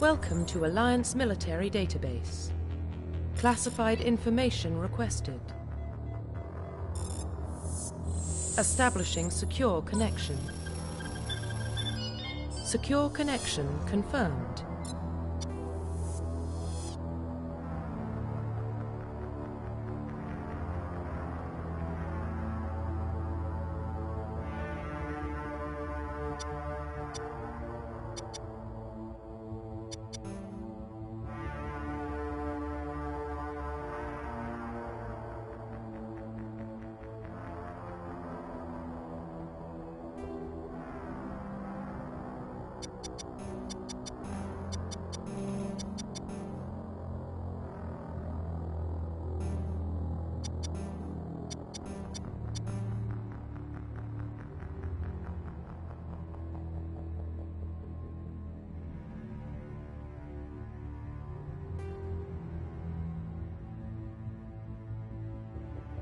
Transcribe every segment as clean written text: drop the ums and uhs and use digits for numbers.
Welcome to Alliance Military Database. Classified information requested. Establishing secure connection. Secure connection confirmed.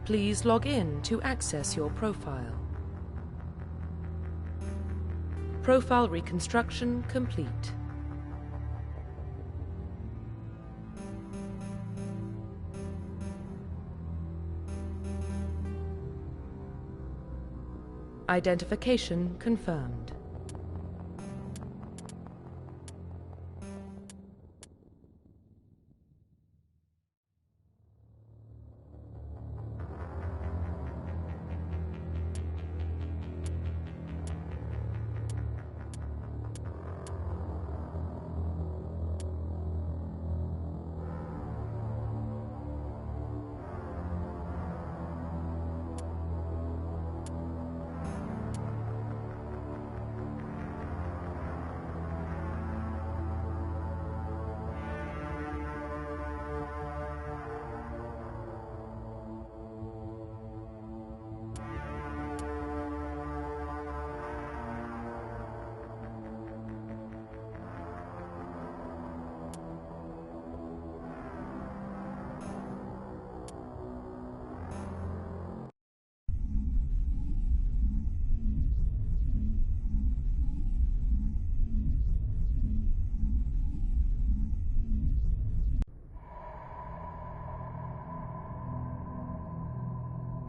Please log in to access your profile. Profile reconstruction complete. Identification confirmed.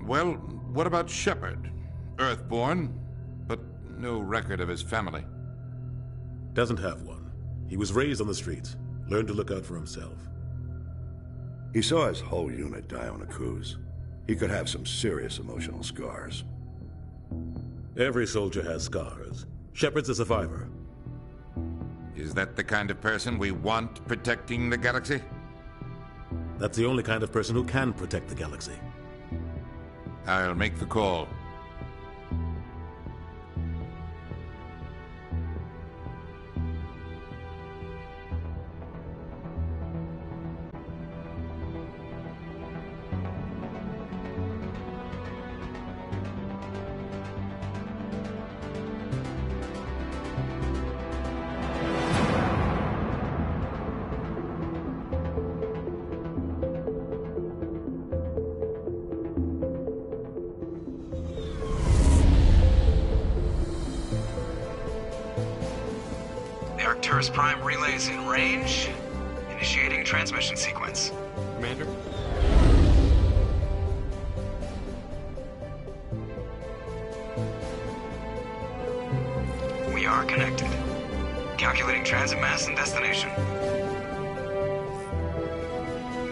Well, what about Shepard? Earthborn, but no record of his family. Doesn't have one. He was raised on the streets, learned to look out for himself. He saw his whole unit die on a cruise. He could have some serious emotional scars. Every soldier has scars. Shepard's a survivor. Is that the kind of person we want protecting the galaxy? That's the only kind of person who can protect the galaxy. I'll make the call. Arcturus Prime relays in range. Initiating transmission sequence. Commander? We are connected. Calculating transit mass and destination.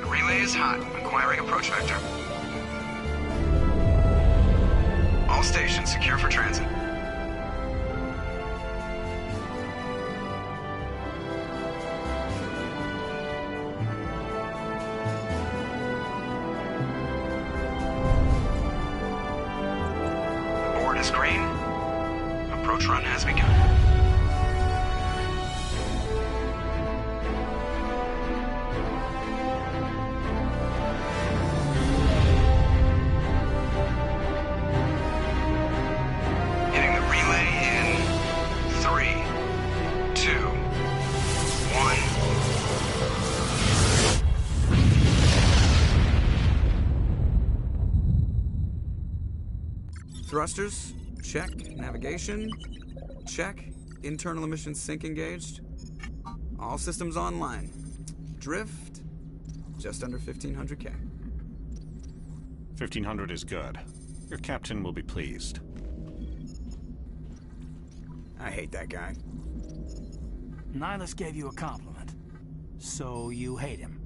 The relay is hot. Acquiring approach vector. All stations secure for transit. Screen. Approach run has begun. Hitting the relay in 3, 2, 1. Thrusters, check. Navigation, check. Internal emissions sync engaged. All systems online. Drift, just under 1500K. 1500 is good. Your captain will be pleased. I hate that guy. Nihilus gave you a compliment. So you hate him.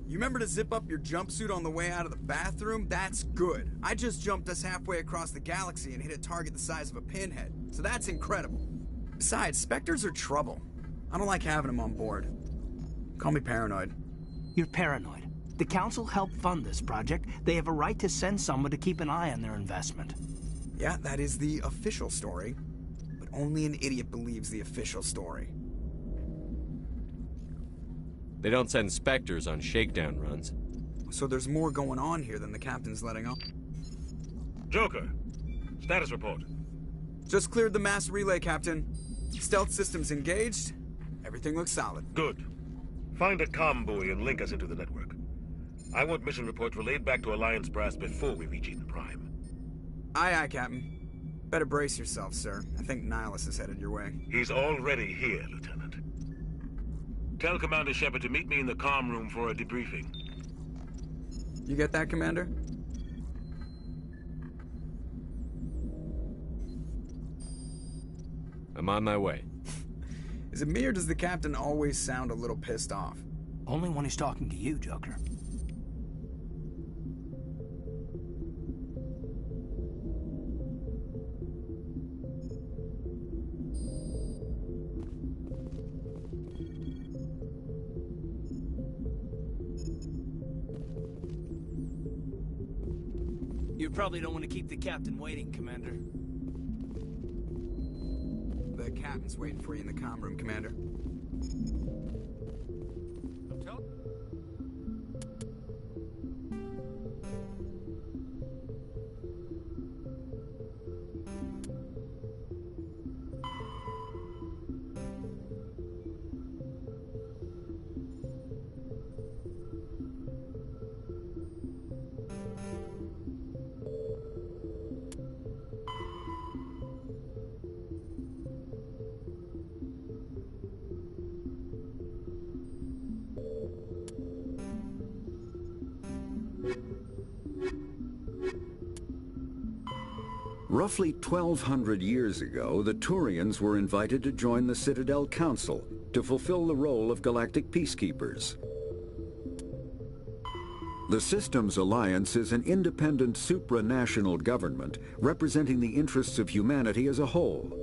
You remember to zip up your jumpsuit on the way out of the bathroom? That's good. I just jumped us halfway across the galaxy and hit a target the size of a pinhead. So that's incredible. Besides, Spectres are trouble. I don't like having them on board. Call me paranoid. You're paranoid. The Council helped fund this project. They have a right to send someone to keep an eye on their investment. Yeah, that is the official story. But only an idiot believes the official story. They don't send Spectres on shakedown runs. So there's more going on here than the captain's letting on. Joker, status report. Just cleared the mass relay, Captain. Stealth systems engaged. Everything looks solid. Good. Find a comm buoy and link us into the network. I want mission reports relayed back to Alliance Brass before we reach Eden Prime. Aye, aye, Captain. Better brace yourself, sir. I think Nihilus is headed your way. He's already here, Lieutenant. Tell Commander Shepard to meet me in the comm room for a debriefing. You get that, Commander? I'm on my way. Is it me or does the captain always sound a little pissed off? Only when he's talking to you, Joker. You probably don't want to keep the captain waiting, Commander. The captain's waiting for you in the comm room, Commander. Roughly 1,200 years ago, the Turians were invited to join the Citadel Council to fulfill the role of galactic peacekeepers. The Systems Alliance is an independent supranational government representing the interests of humanity as a whole.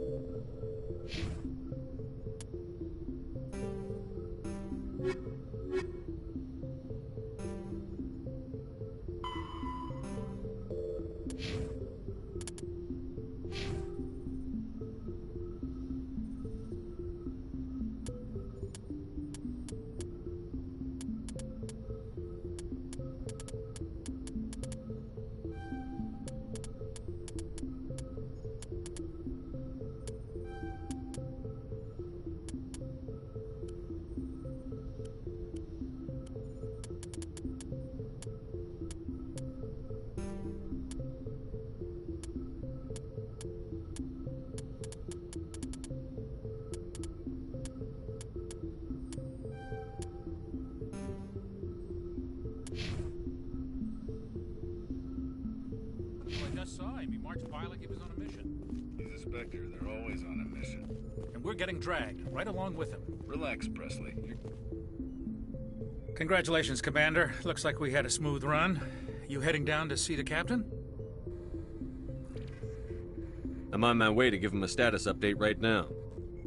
He marched by like he was on a mission. He's a Spectre. They're always on a mission. And we're getting dragged, right along with him. Relax, Presley. Congratulations, Commander. Looks like we had a smooth run. You heading down to see the captain? I'm on my way to give him a status update right now.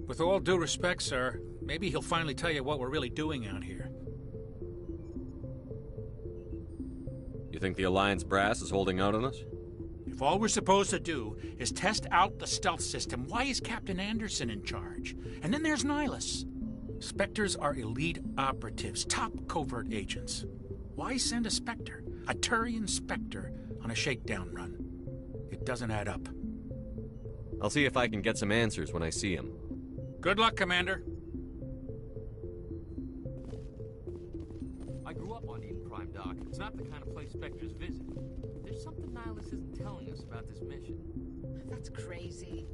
With all due respect, sir, maybe he'll finally tell you what we're really doing out here. You think the Alliance brass is holding out on us? If all we're supposed to do is test out the stealth system, why is Captain Anderson in charge? And then there's Nihilus. Spectres are elite operatives, top covert agents. Why send a Spectre, a Turian Spectre, on a shakedown run? It doesn't add up. I'll see if I can get some answers when I see him. Good luck, Commander. I grew up on Eden Prime, Doc. It's not the kind of place Spectres visit. There's something Nihilus isn't telling us about this mission. That's crazy.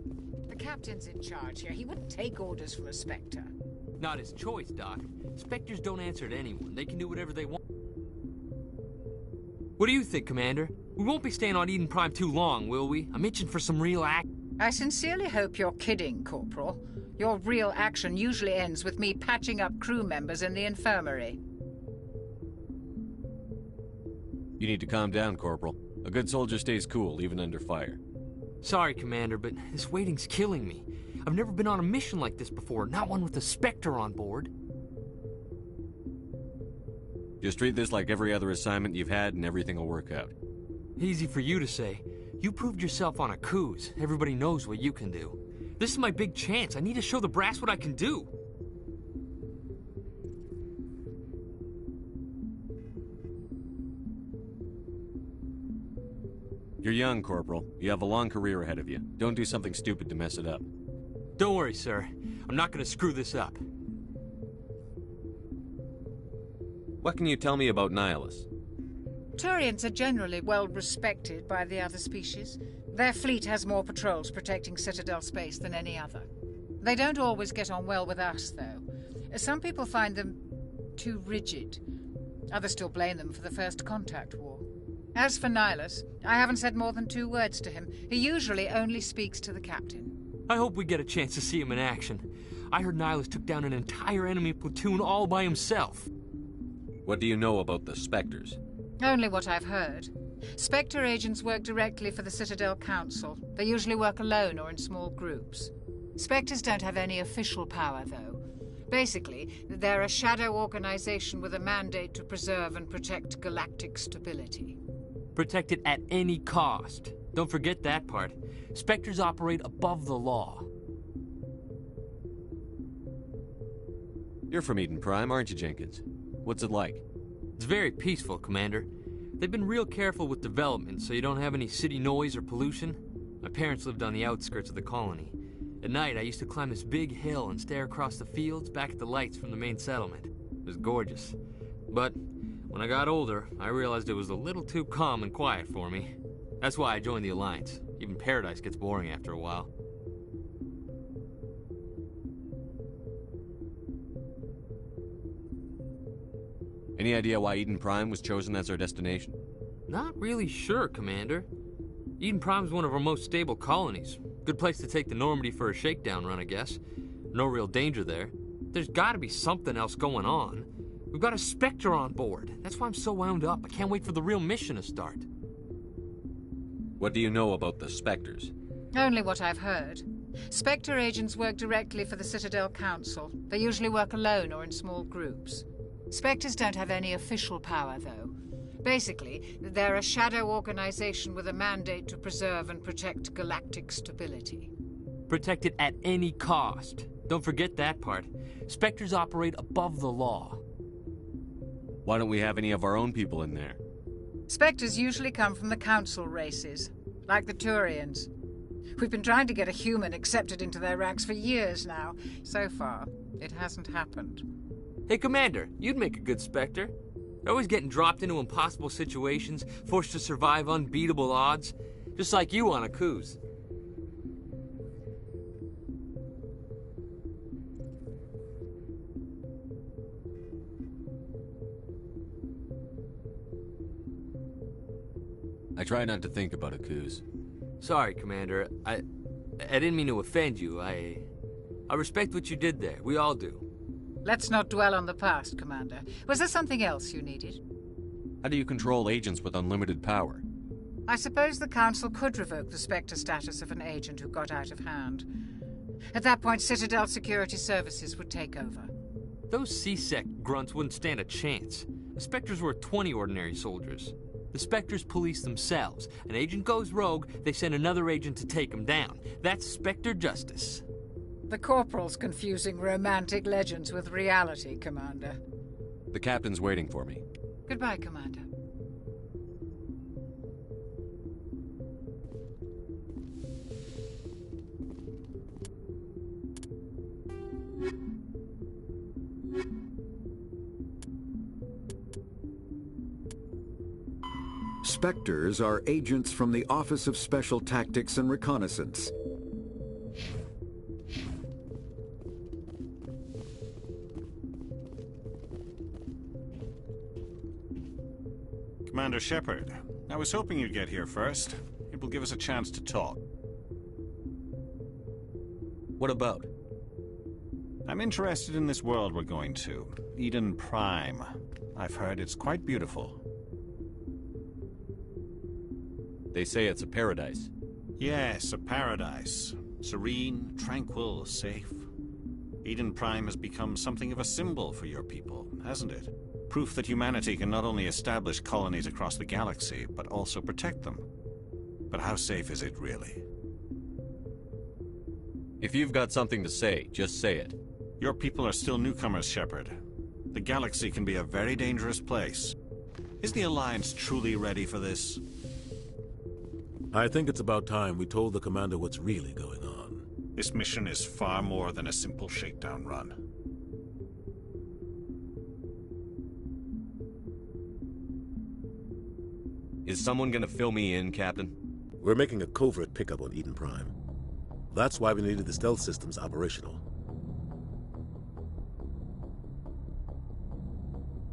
The captain's in charge here. He wouldn't take orders from a Spectre. Not his choice, Doc. Spectres don't answer to anyone. They can do whatever they want. What do you think, Commander? We won't be staying on Eden Prime too long, will we? I'm itching for some real action. I sincerely hope you're kidding, Corporal. Your real action usually ends with me patching up crew members in the infirmary. You need to calm down, Corporal. A good soldier stays cool, even under fire. Sorry, Commander, but this waiting's killing me. I've never been on a mission like this before, not one with a Spectre on board. Just treat this like every other assignment you've had and everything will work out. Easy for you to say. You proved yourself on Akuz. Everybody knows what you can do. This is my big chance. I need to show the brass what I can do. You're young, Corporal. You have a long career ahead of you. Don't do something stupid to mess it up. Don't worry, sir. I'm not gonna screw this up. What can you tell me about Nihilus? Turians are generally well respected by the other species. Their fleet has more patrols protecting Citadel space than any other. They don't always get on well with us, though. Some people find them too rigid. Others still blame them for the First Contact War. As for Nihilus, I haven't said more than 2 words to him. He usually only speaks to the captain. I hope we get a chance to see him in action. I heard Nihilus took down an entire enemy platoon all by himself. What do you know about the Spectres? Only what I've heard. Spectre agents work directly for the Citadel Council. They usually work alone or in small groups. Spectres don't have any official power, though. Basically, they're a shadow organization with a mandate to preserve and protect galactic stability. Protect it at any cost. Don't forget that part. Spectres operate above the law. You're from Eden Prime, aren't you, Jenkins? What's it like? It's very peaceful, Commander. They've been real careful with development, so you don't have any city noise or pollution. My parents lived on the outskirts of the colony. At night, I used to climb this big hill and stare across the fields back at the lights from the main settlement. It was gorgeous. But when I got older, I realized it was a little too calm and quiet for me. That's why I joined the Alliance. Even Paradise gets boring after a while. Any idea why Eden Prime was chosen as our destination? Not really sure, Commander. Eden Prime's one of our most stable colonies. Good place to take the Normandy for a shakedown run, I guess. No real danger there. There's gotta be something else going on. We've got a Spectre on board. That's why I'm so wound up. I can't wait for the real mission to start. What do you know about the Spectres? Only what I've heard. Spectre agents work directly for the Citadel Council. They usually work alone or in small groups. Spectres don't have any official power, though. Basically, they're a shadow organization with a mandate to preserve and protect galactic stability. Protect it at any cost. Don't forget that part. Spectres operate above the law. Why don't we have any of our own people in there? Spectres usually come from the Council races, like the Turians. We've been trying to get a human accepted into their ranks for years now. So far, it hasn't happened. Hey, Commander, you'd make a good Spectre. They're always getting dropped into impossible situations, forced to survive unbeatable odds, just like you on Akuz. I try not to think about Akuz. Sorry, Commander. I didn't mean to offend you. I respect what you did there. We all do. Let's not dwell on the past, Commander. Was there something else you needed? How do you control agents with unlimited power? I suppose the Council could revoke the Spectre status of an agent who got out of hand. At that point, Citadel Security Services would take over. Those C-Sec grunts wouldn't stand a chance. The Spectres were 20 ordinary soldiers. The Spectres police themselves. An agent goes rogue, they send another agent to take him down. That's Spectre justice. The Corporal's confusing romantic legends with reality, Commander. The captain's waiting for me. Goodbye, Commander. Spectres are agents from the Office of Special Tactics and Reconnaissance. Commander Shepard, I was hoping you'd get here first. It will give us a chance to talk. What about? I'm interested in this world we're going to, Eden Prime. I've heard it's quite beautiful. They say it's a paradise. Yes, a paradise. Serene, tranquil, safe. Eden Prime has become something of a symbol for your people, hasn't it? Proof that humanity can not only establish colonies across the galaxy, but also protect them. But how safe is it, really? If you've got something to say, just say it. Your people are still newcomers, Shepard. The galaxy can be a very dangerous place. Is the Alliance truly ready for this? I think it's about time we told the Commander what's really going on. This mission is far more than a simple shakedown run. Is someone gonna fill me in, Captain? We're making a covert pickup on Eden Prime. That's why we needed the stealth systems operational.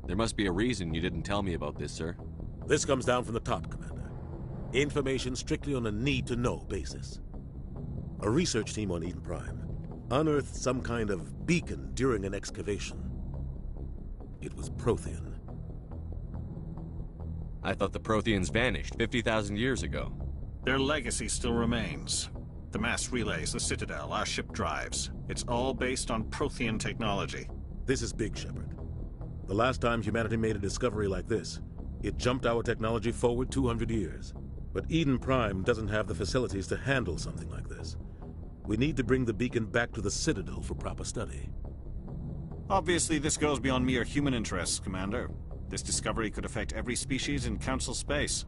There must be a reason you didn't tell me about this, sir. This comes down from the top, Commander. Information strictly on a need-to-know basis. A research team on Eden Prime unearthed some kind of beacon during an excavation. It was Prothean. I thought the Protheans vanished 50,000 years ago. Their legacy still remains. The mass relays, the Citadel, our ship drives. It's all based on Prothean technology. This is big, Shepard. The last time humanity made a discovery like this, it jumped our technology forward 200 years. But Eden Prime doesn't have the facilities to handle something like this. We need to bring the beacon back to the Citadel for proper study. Obviously, this goes beyond mere human interests, Commander. This discovery could affect every species in Council space.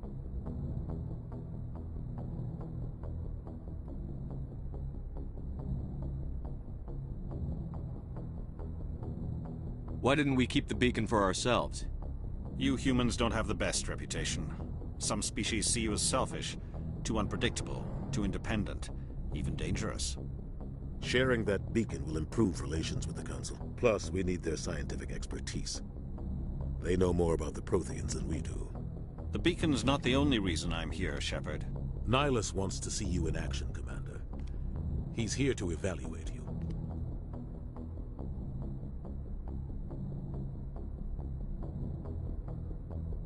Why didn't we keep the beacon for ourselves? You humans don't have the best reputation. Some species see you as selfish, too unpredictable, too independent, even dangerous. Sharing that beacon will improve relations with the Council. Plus, we need their scientific expertise. They know more about the Protheans than we do. The beacon's not the only reason I'm here, Shepard. Nihilus wants to see you in action, Commander. He's here to evaluate you.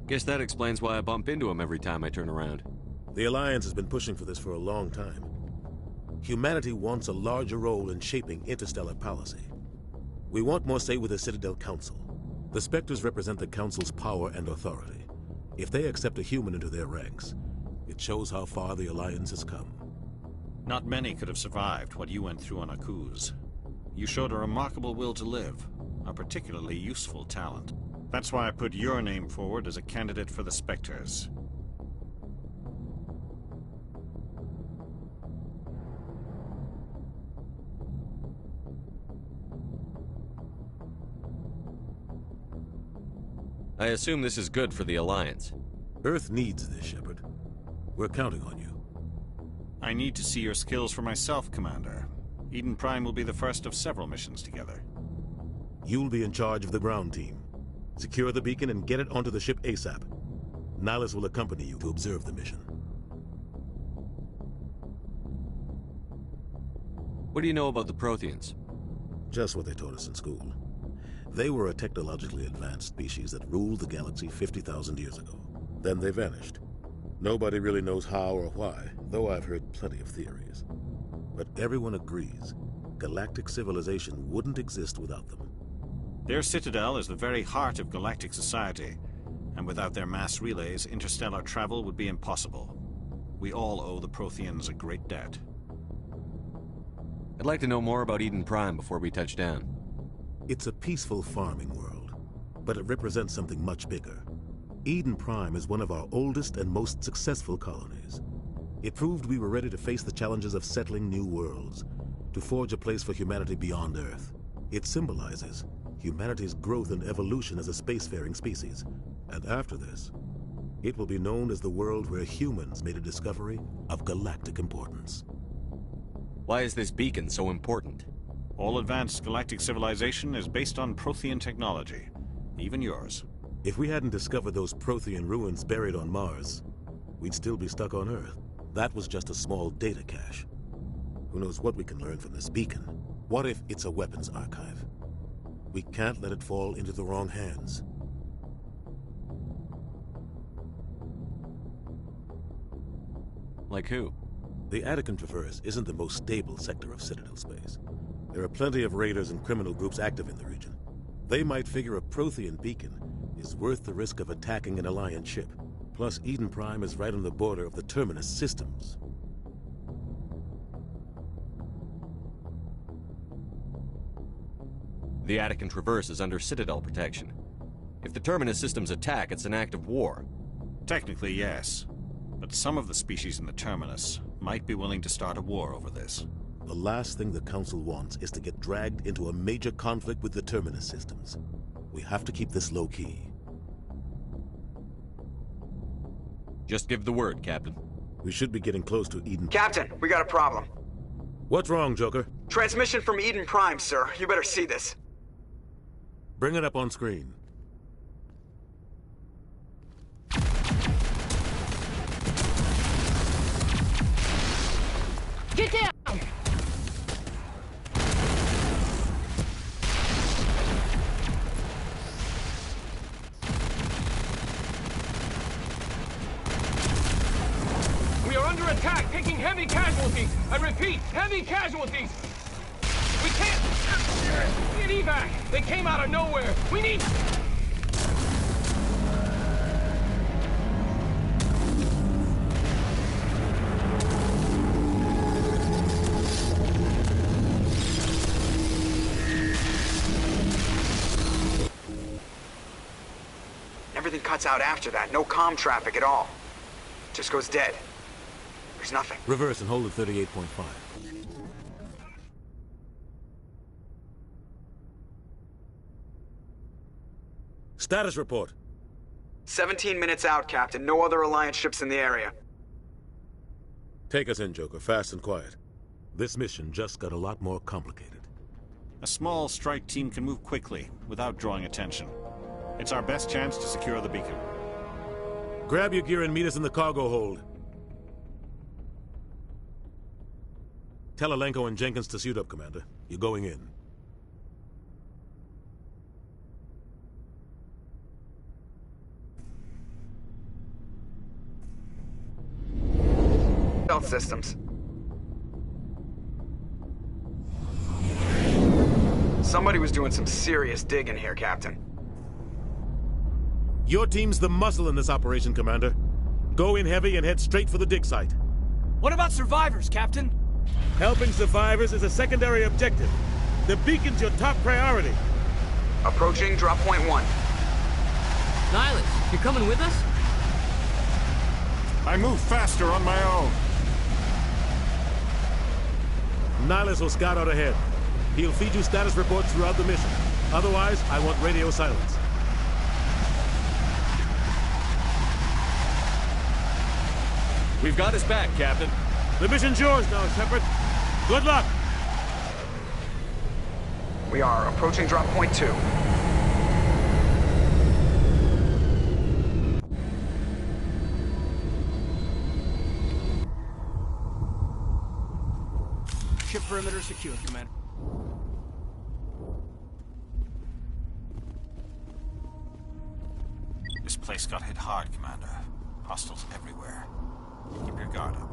Guess that explains why I bump into him every time I turn around. The Alliance has been pushing for this for a long time. Humanity wants a larger role in shaping interstellar policy. We want more say with the Citadel Council. The Spectres represent the Council's power and authority. If they accept a human into their ranks, it shows how far the Alliance has come. Not many could have survived what you went through on Akuz. You showed a remarkable will to live, a particularly useful talent. That's why I put your name forward as a candidate for the Spectres. I assume this is good for the Alliance. Earth needs this, Shepard. We're counting on you. I need to see your skills for myself, Commander. Eden Prime will be the first of several missions together. You'll be in charge of the ground team. Secure the beacon and get it onto the ship ASAP. Nihilus will accompany you to observe the mission. What do you know about the Protheans? Just what they taught us in school. They were a technologically advanced species that ruled the galaxy 50,000 years ago. Then they vanished. Nobody really knows how or why, though I've heard plenty of theories. But everyone agrees, galactic civilization wouldn't exist without them. Their citadel is the very heart of galactic society, and without their mass relays, interstellar travel would be impossible. We all owe the Protheans a great debt. I'd like to know more about Eden Prime before we touch down. It's a peaceful farming world, but it represents something much bigger. Eden Prime is one of our oldest and most successful colonies. It proved we were ready to face the challenges of settling new worlds, to forge a place for humanity beyond Earth. It symbolizes humanity's growth and evolution as a spacefaring species. And after this, it will be known as the world where humans made a discovery of galactic importance. Why is this beacon so important? All advanced galactic civilization is based on Prothean technology, even yours. If we hadn't discovered those Prothean ruins buried on Mars, we'd still be stuck on Earth. That was just a small data cache. Who knows what we can learn from this beacon? What if it's a weapons archive? We can't let it fall into the wrong hands. Like who? The Attican Traverse isn't the most stable sector of Citadel space. There are plenty of raiders and criminal groups active in the region. They might figure a Prothean beacon is worth the risk of attacking an Alliance ship. Plus, Eden Prime is right on the border of the Terminus systems. The Attican Traverse is under Citadel protection. If the Terminus systems attack, it's an act of war. Technically, yes. But some of the species in the Terminus might be willing to start a war over this. The last thing the Council wants is to get dragged into a major conflict with the Terminus systems. We have to keep this low-key. Just give the word, Captain. We should be getting close to Eden. Captain, we got a problem. What's wrong, Joker? Transmission from Eden Prime, sir. You better see this. Bring it up on screen. Get down! We are under attack, taking heavy casualties. I repeat, heavy casualties. We can't... Need evac. They came out of nowhere. We need... Everything cuts out after that. No comm traffic at all. Just goes dead. There's nothing. Reverse and hold at 38.5. Status report. 17 minutes out, Captain. No other Alliance ships in the area. Take us in, Joker. Fast and quiet. This mission just got a lot more complicated. A small strike team can move quickly, without drawing attention. It's our best chance to secure the beacon. Grab your gear and meet us in the cargo hold. Tell Alenko and Jenkins to suit up, Commander. You're going in. Stealth systems. Somebody was doing some serious digging here, Captain. Your team's the muscle in this operation, Commander. Go in heavy and head straight for the dig site. What about survivors, Captain? Helping survivors is a secondary objective. The beacon's your top priority. Approaching drop point 1. Nihilus, you coming with us? I move faster on my own. Nihilus will scout out ahead. He'll feed you status reports throughout the mission. Otherwise, I want radio silence. We've got his back, Captain. The mission's yours now, Shepard. Good luck! We are approaching drop point 2. Ship perimeter secure, Commander. This place got hit hard, Commander. Hostiles everywhere. Keep your guard up.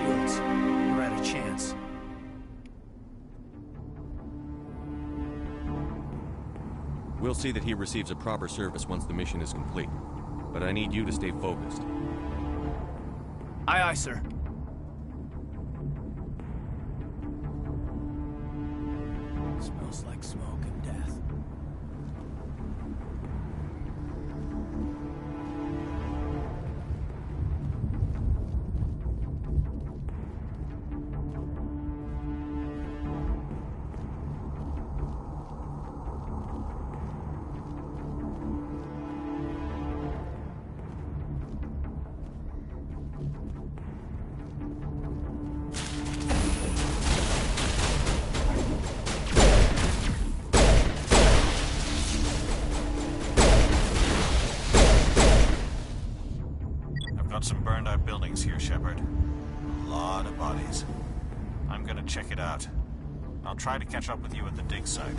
goods. We're at a chance. We'll see that he receives a proper service once the mission is complete. But I need you to stay focused. Aye, aye, sir. Smells like smoke and death. Some burned out buildings here, Shepard. A lot of bodies. I'm gonna check it out. I'll try to catch up with you at the dig site.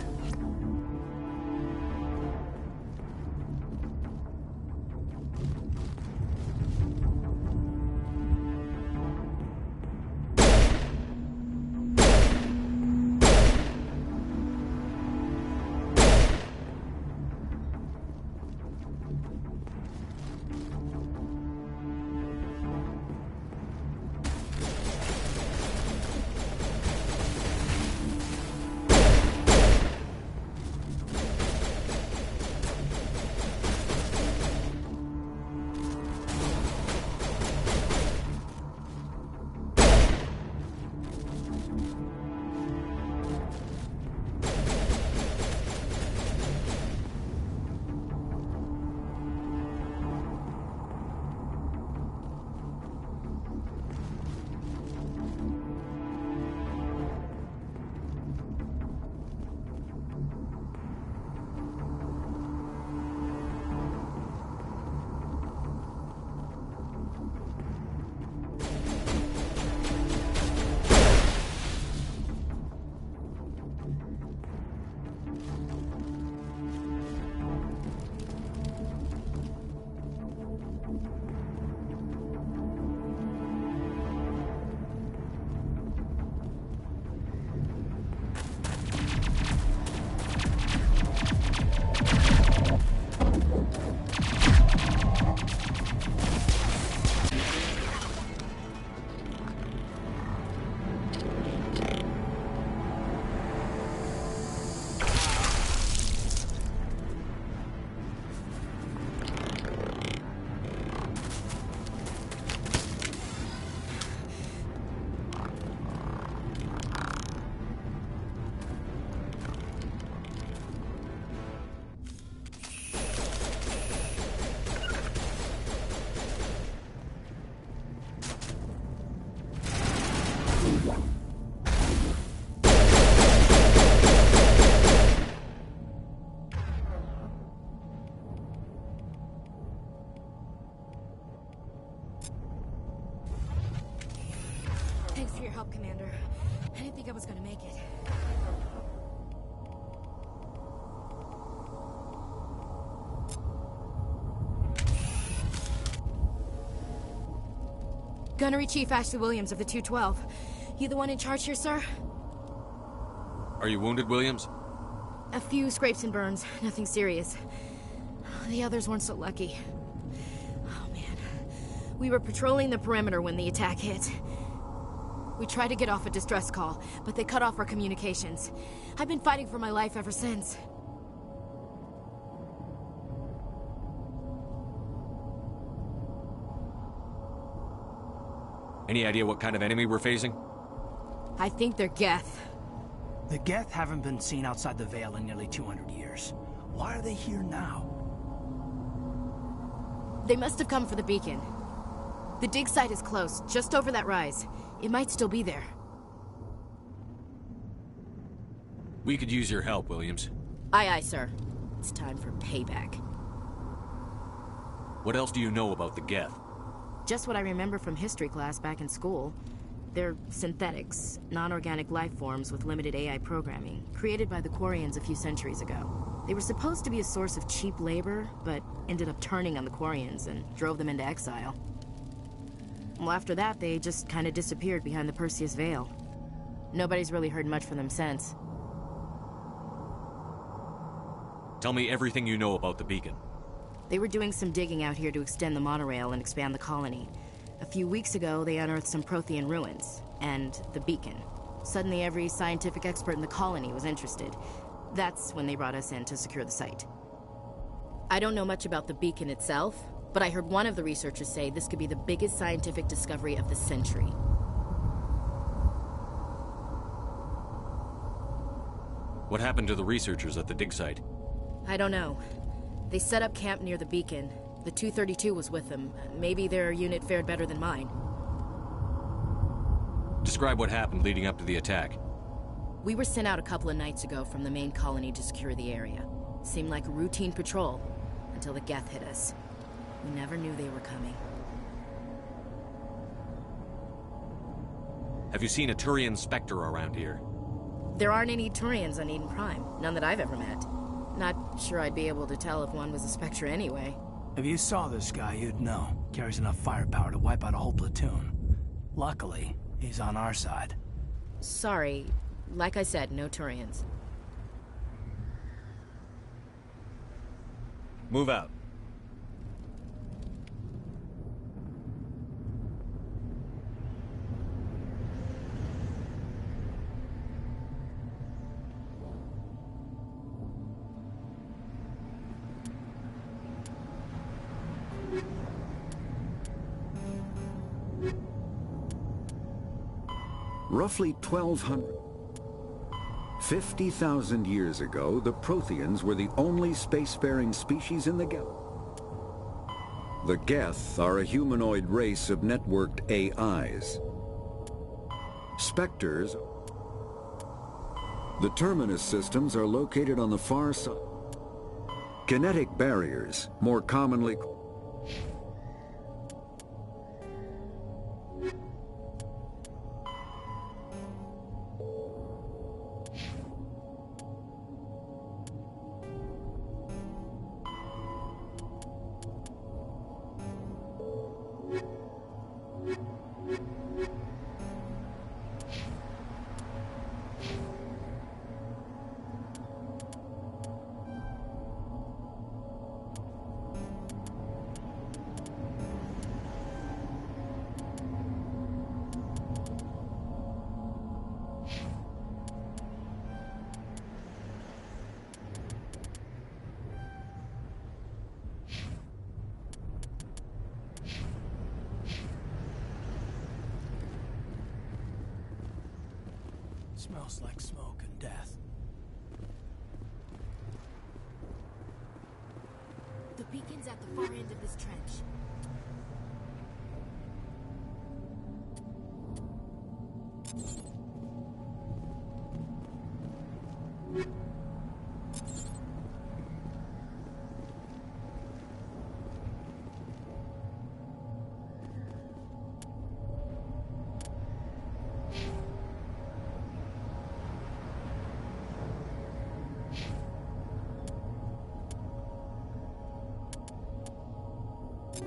Thanks for your help, Commander. I didn't think I was gonna make it. Gunnery Chief Ashley Williams of the 212. You the one in charge here, sir? Are you wounded, Williams? A few scrapes and burns, nothing serious. The others weren't so lucky. Oh, man. We were patrolling the perimeter when the attack hit. We tried to get off a distress call, but they cut off our communications. I've been fighting for my life ever since. Any idea what kind of enemy we're facing? I think they're Geth. The Geth haven't been seen outside the Veil in nearly 200 years. Why are they here now? They must have come for the beacon. The dig site is close, just over that rise. It might still be there. We could use your help, Williams. Aye, aye, sir. It's time for payback. What else do you know about the Geth? Just what I remember from history class back in school. They're synthetics, non-organic life forms with limited AI programming, created by the Quarians a few centuries ago. They were supposed to be a source of cheap labor, but ended up turning on the Quarians and drove them into exile. Well, after that, they just kind of disappeared behind the Perseus Veil. Nobody's really heard much from them since. Tell me everything you know about the beacon. They were doing some digging out here to extend the monorail and expand the colony. A few weeks ago, they unearthed some Prothean ruins, and the beacon. Suddenly, every scientific expert in the colony was interested. That's when they brought us in to secure the site. I don't know much about the beacon itself, but I heard one of the researchers say this could be the biggest scientific discovery of the century. What happened to the researchers at the dig site? I don't know. They set up camp near the beacon. The 232 was with them. Maybe their unit fared better than mine. Describe what happened leading up to the attack. We were sent out a couple of nights ago from the main colony to secure the area. Seemed like a routine patrol, until the Geth hit us. We never knew they were coming. Have you seen a Turian Spectre around here? There aren't any Turians on Eden Prime. None that I've ever met. Not sure I'd be able to tell if one was a Spectre anyway. If you saw this guy, you'd know. Carries enough firepower to wipe out a whole platoon. Luckily, he's on our side. Sorry. Like I said, no Turians. Move out. Roughly 50,000 years ago, the Protheans were the only spacefaring species in the galaxy. The Geth are a humanoid race of networked AIs. Spectres. The terminus systems are located on the far side. Kinetic barriers, more commonly Smells like smoke and death. The beacon's at the far end of this trench.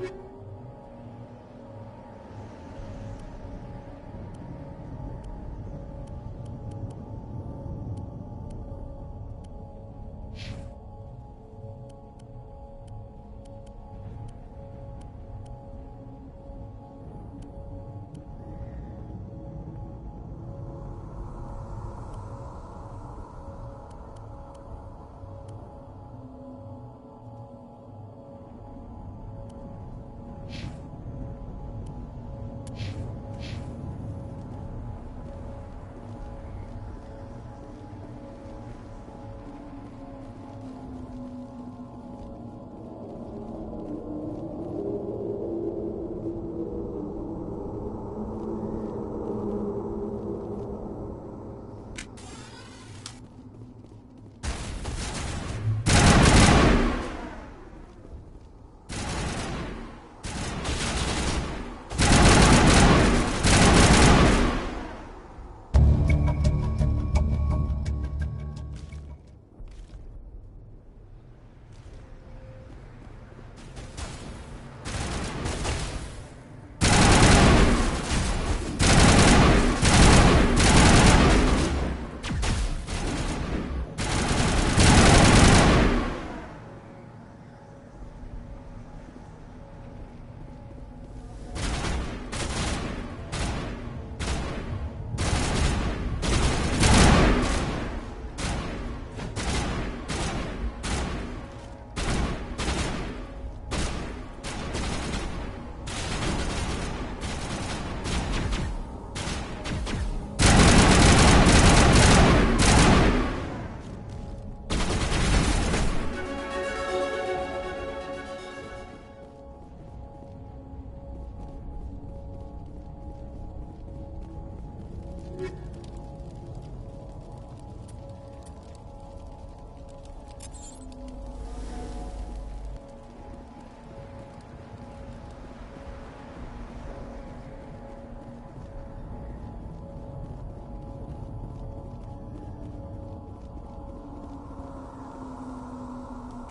you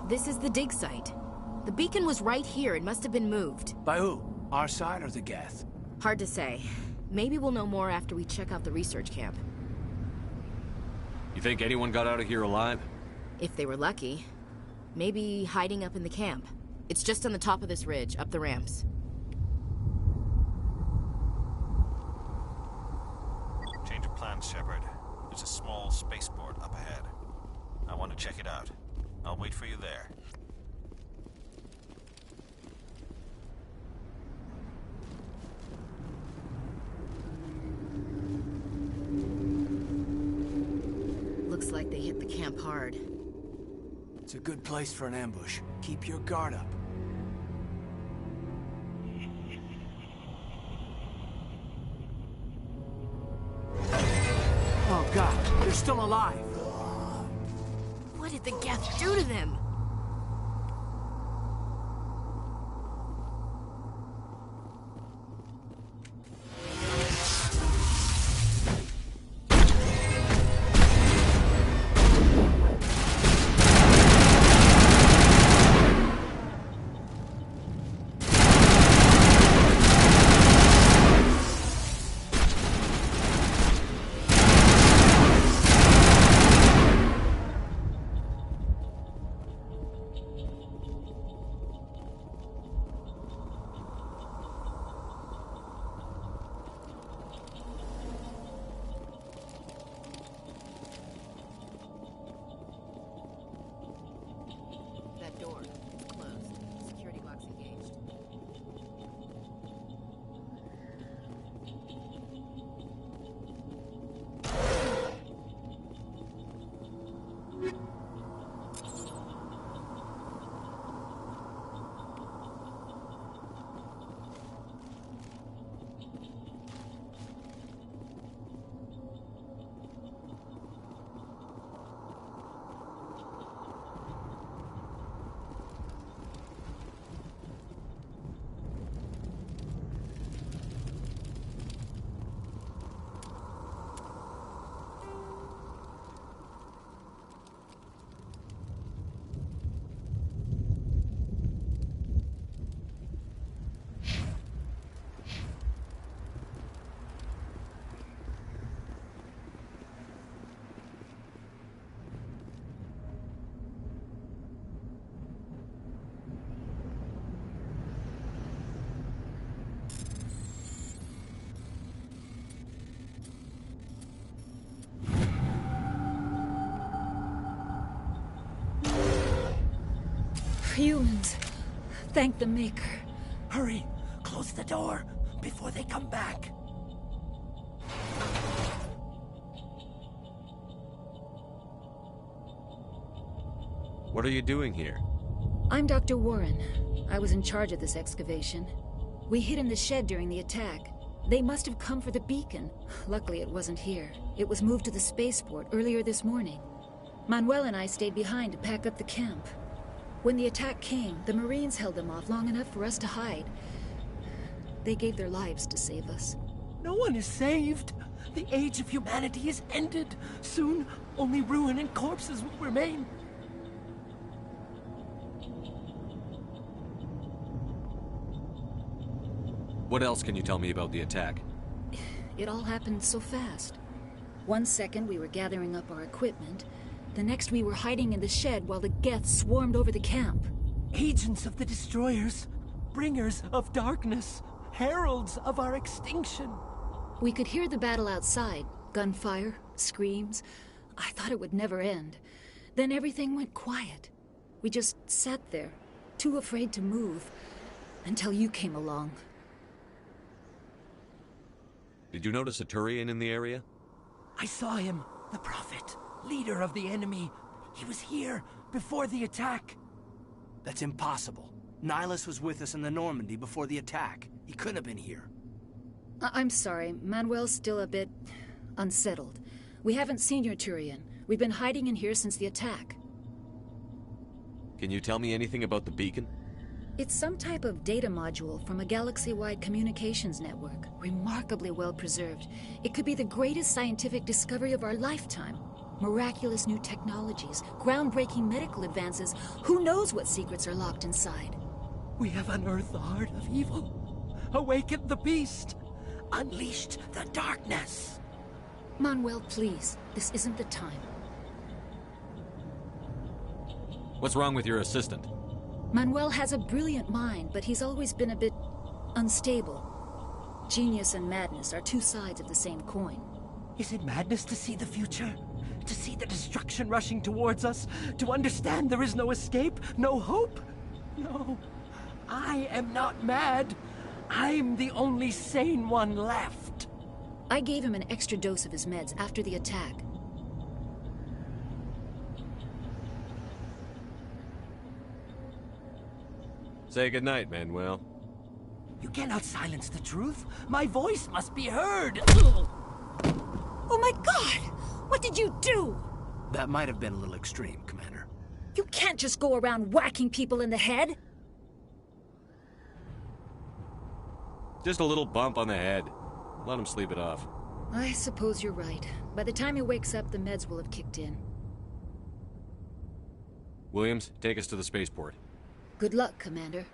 This is the dig site. The beacon was right here. It must have been moved. By who? Our side or the Geth? Hard to say. Maybe we'll know more after we check out the research camp. You think anyone got out of here alive? If they were lucky. Maybe hiding up in the camp. It's just on the top of this ridge, up the ramps. Change of plans, Shepard. There's a small spaceport up ahead. I want to check it out. I'll wait for you there. Looks like they hit the camp hard. It's a good place for an ambush. Keep your guard up. Oh God, they're still alive. What did the Geth do to them? Humans. Thank the Maker. Hurry! Close the door before they come back. What are you doing here? I'm Dr. Warren. I was in charge of this excavation. We hid in the shed during the attack. They must have come for the beacon. Luckily, it wasn't here. It was moved to the spaceport earlier this morning. Manuel and I stayed behind to pack up the camp. When the attack came, the Marines held them off long enough for us to hide. They gave their lives to save us. No one is saved. The age of humanity is ended. Soon, only ruin and corpses will remain. What else can you tell me about the attack? It all happened so fast. 1 second we were gathering up our equipment. The next we were hiding in the shed while the Geth swarmed over the camp. Agents of the Destroyers. Bringers of darkness. Heralds of our extinction. We could hear the battle outside. Gunfire, screams. I thought it would never end. Then everything went quiet. We just sat there, too afraid to move, until you came along. Did you notice a Turian in the area? I saw him, the Prophet, leader of the enemy. He was here before the attack. That's impossible. Nihilus was with us in the Normandy before the attack. He couldn't have been here. I'm sorry. Manuel's still a bit unsettled. We haven't seen your Turian. We've been hiding in here since the attack. Can you tell me anything about the beacon? It's some type of data module from a galaxy-wide communications network. Remarkably well preserved. It could be the greatest scientific discovery of our lifetime. Miraculous new technologies, groundbreaking medical advances. Who knows what secrets are locked inside? We have unearthed the heart of evil, awakened the beast, unleashed the darkness. Manuel, please. This isn't the time. What's wrong with your assistant? Manuel has a brilliant mind, but he's always been a bit unstable. Genius and madness are two sides of the same coin. Is it madness to see the future? To see the destruction rushing towards us? To understand there is no escape? No hope? No. I am not mad. I'm the only sane one left. I gave him an extra dose of his meds after the attack. Say goodnight, Manuel. You cannot silence the truth. My voice must be heard. Oh my God! What did you do? That might have been a little extreme, Commander. You can't just go around whacking people in the head. Just a little bump on the head. Let him sleep it off. I suppose you're right. By the time he wakes up, the meds will have kicked in. Williams, take us to the spaceport. Good luck, Commander.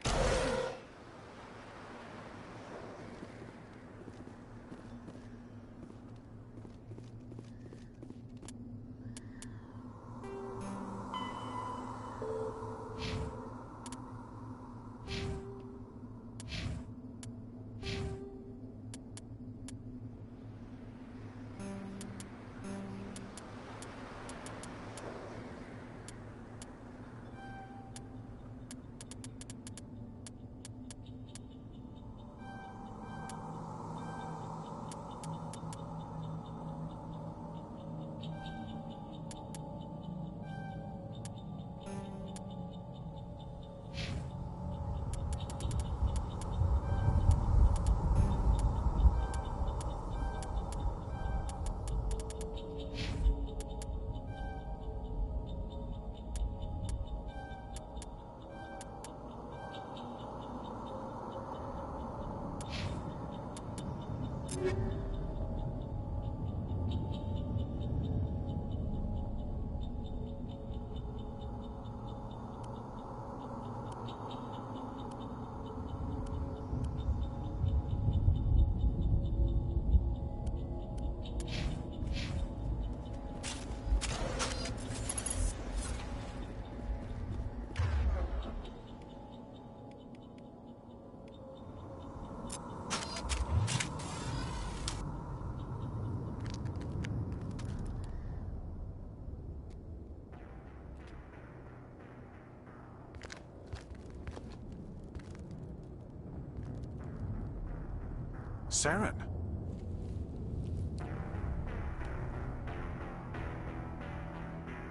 Saren.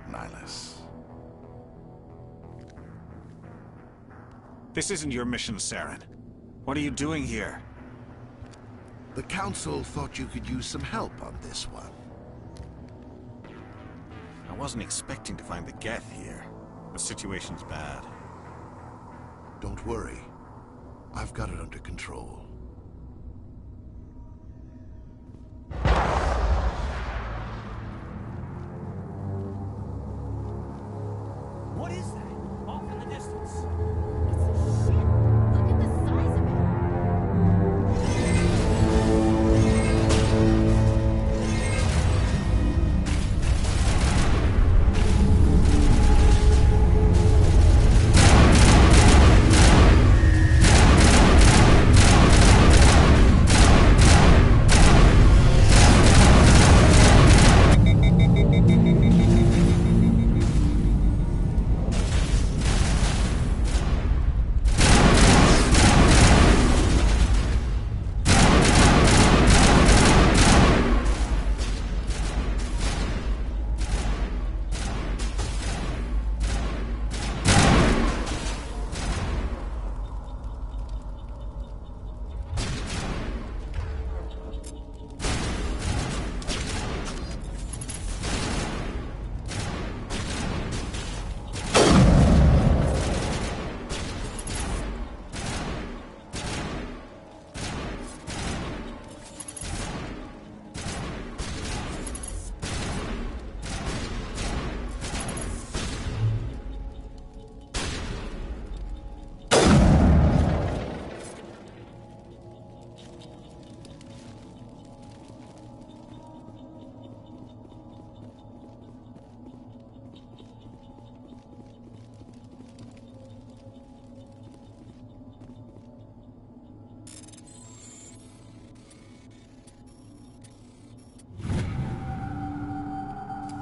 Nihlus. This isn't your mission, Saren. What are you doing here? The Council thought you could use some help on this one. I wasn't expecting to find the Geth here. The situation's bad. Don't worry. I've got it under control. What is that? Off in the distance.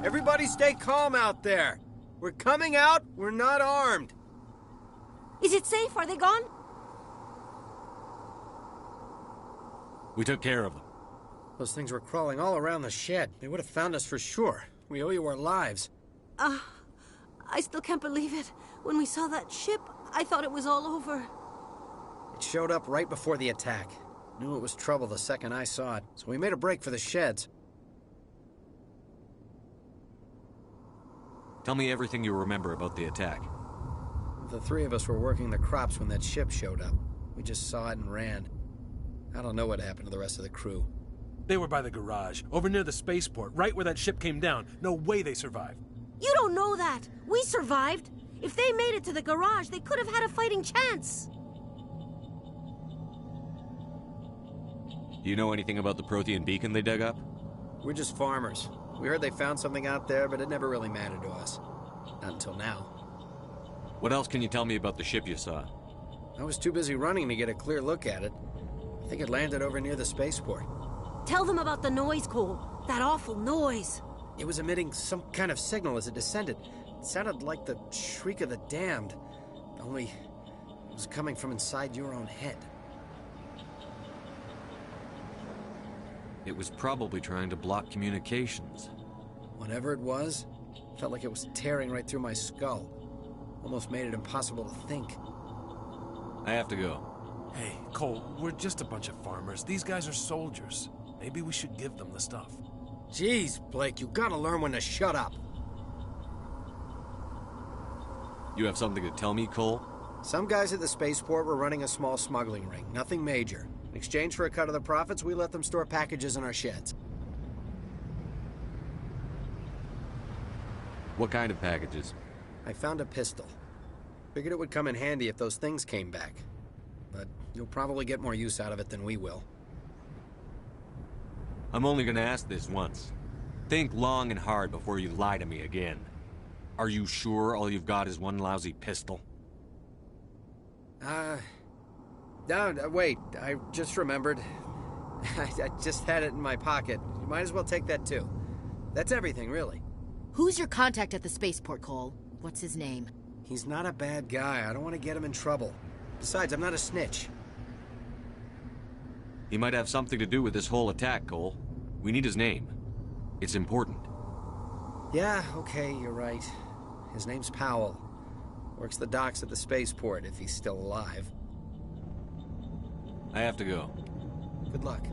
Everybody stay calm out there. We're coming out, we're not armed. Is it safe? Are they gone? We took care of them. Those things were crawling all around the shed. They would have found us for sure. We owe you our lives. I still can't believe it. When we saw that ship, I thought it was all over. It showed up right before the attack. Knew it was trouble the second I saw it, so we made a break for the sheds. Tell me everything you remember about the attack. The three of us were working the crops when that ship showed up. We just saw it and ran. I don't know what happened to the rest of the crew. They were by the garage, over near the spaceport, right where that ship came down. No way they survived. You don't know that. We survived. If they made it to the garage, they could have had a fighting chance. Do you know anything about the Prothean beacon they dug up? We're just farmers. We heard they found something out there, but it never really mattered to us. Not until now. What else can you tell me about the ship you saw? I was too busy running to get a clear look at it. I think it landed over near the spaceport. Tell them about the noise, Cole. That awful noise. It was emitting some kind of signal as it descended. It sounded like the shriek of the damned. Only it was coming from inside your own head. It was probably trying to block communications. Whatever it was, felt like it was tearing right through my skull. Almost made it impossible to think. I have to go. Hey, Cole, we're just a bunch of farmers. These guys are soldiers. Maybe we should give them the stuff. Jeez, Blake, you gotta learn when to shut up. You have something to tell me, Cole? Some guys at the spaceport were running a small smuggling ring. Nothing major. In exchange for a cut of the profits, we let them store packages in our sheds. What kind of packages? I found a pistol. Figured it would come in handy if those things came back. But you'll probably get more use out of it than we will. I'm only gonna ask this once. Think long and hard before you lie to me again. Are you sure all you've got is one lousy pistol? No, wait, I just remembered. I just had it in my pocket. You might as well take that too. That's everything, really. Who's your contact at the spaceport, Cole? What's his name? He's not a bad guy. I don't want to get him in trouble. Besides, I'm not a snitch. He might have something to do with this whole attack, Cole. We need his name. It's important. Yeah, okay, you're right. His name's Powell. Works the docks at the spaceport, if he's still alive. I have to go. Good luck.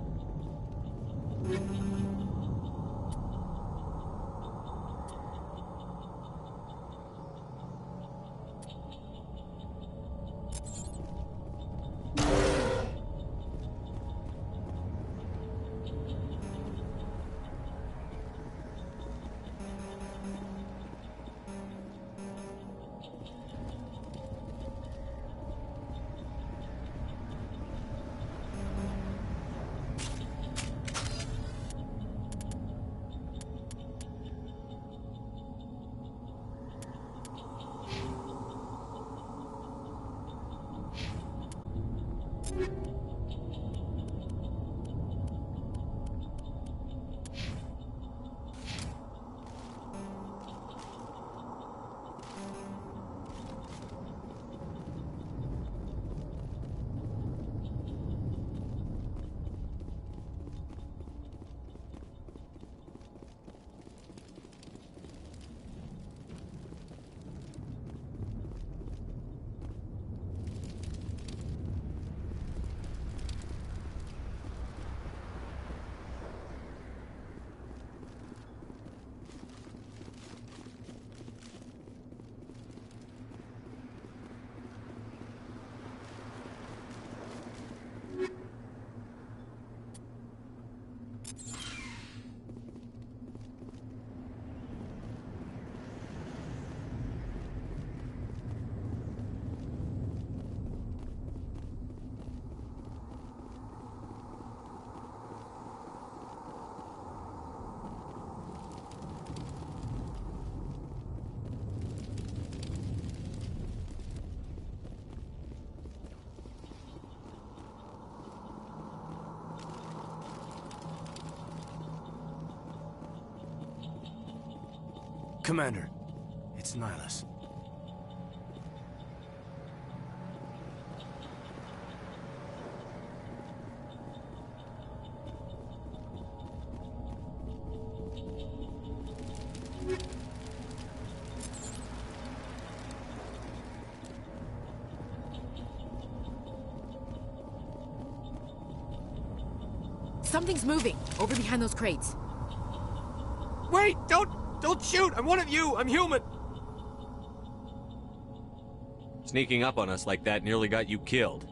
Commander, it's Nihilus. Something's moving over behind those crates. Wait! Don't shoot! I'm one of you! I'm human! Sneaking up on us like that nearly got you killed.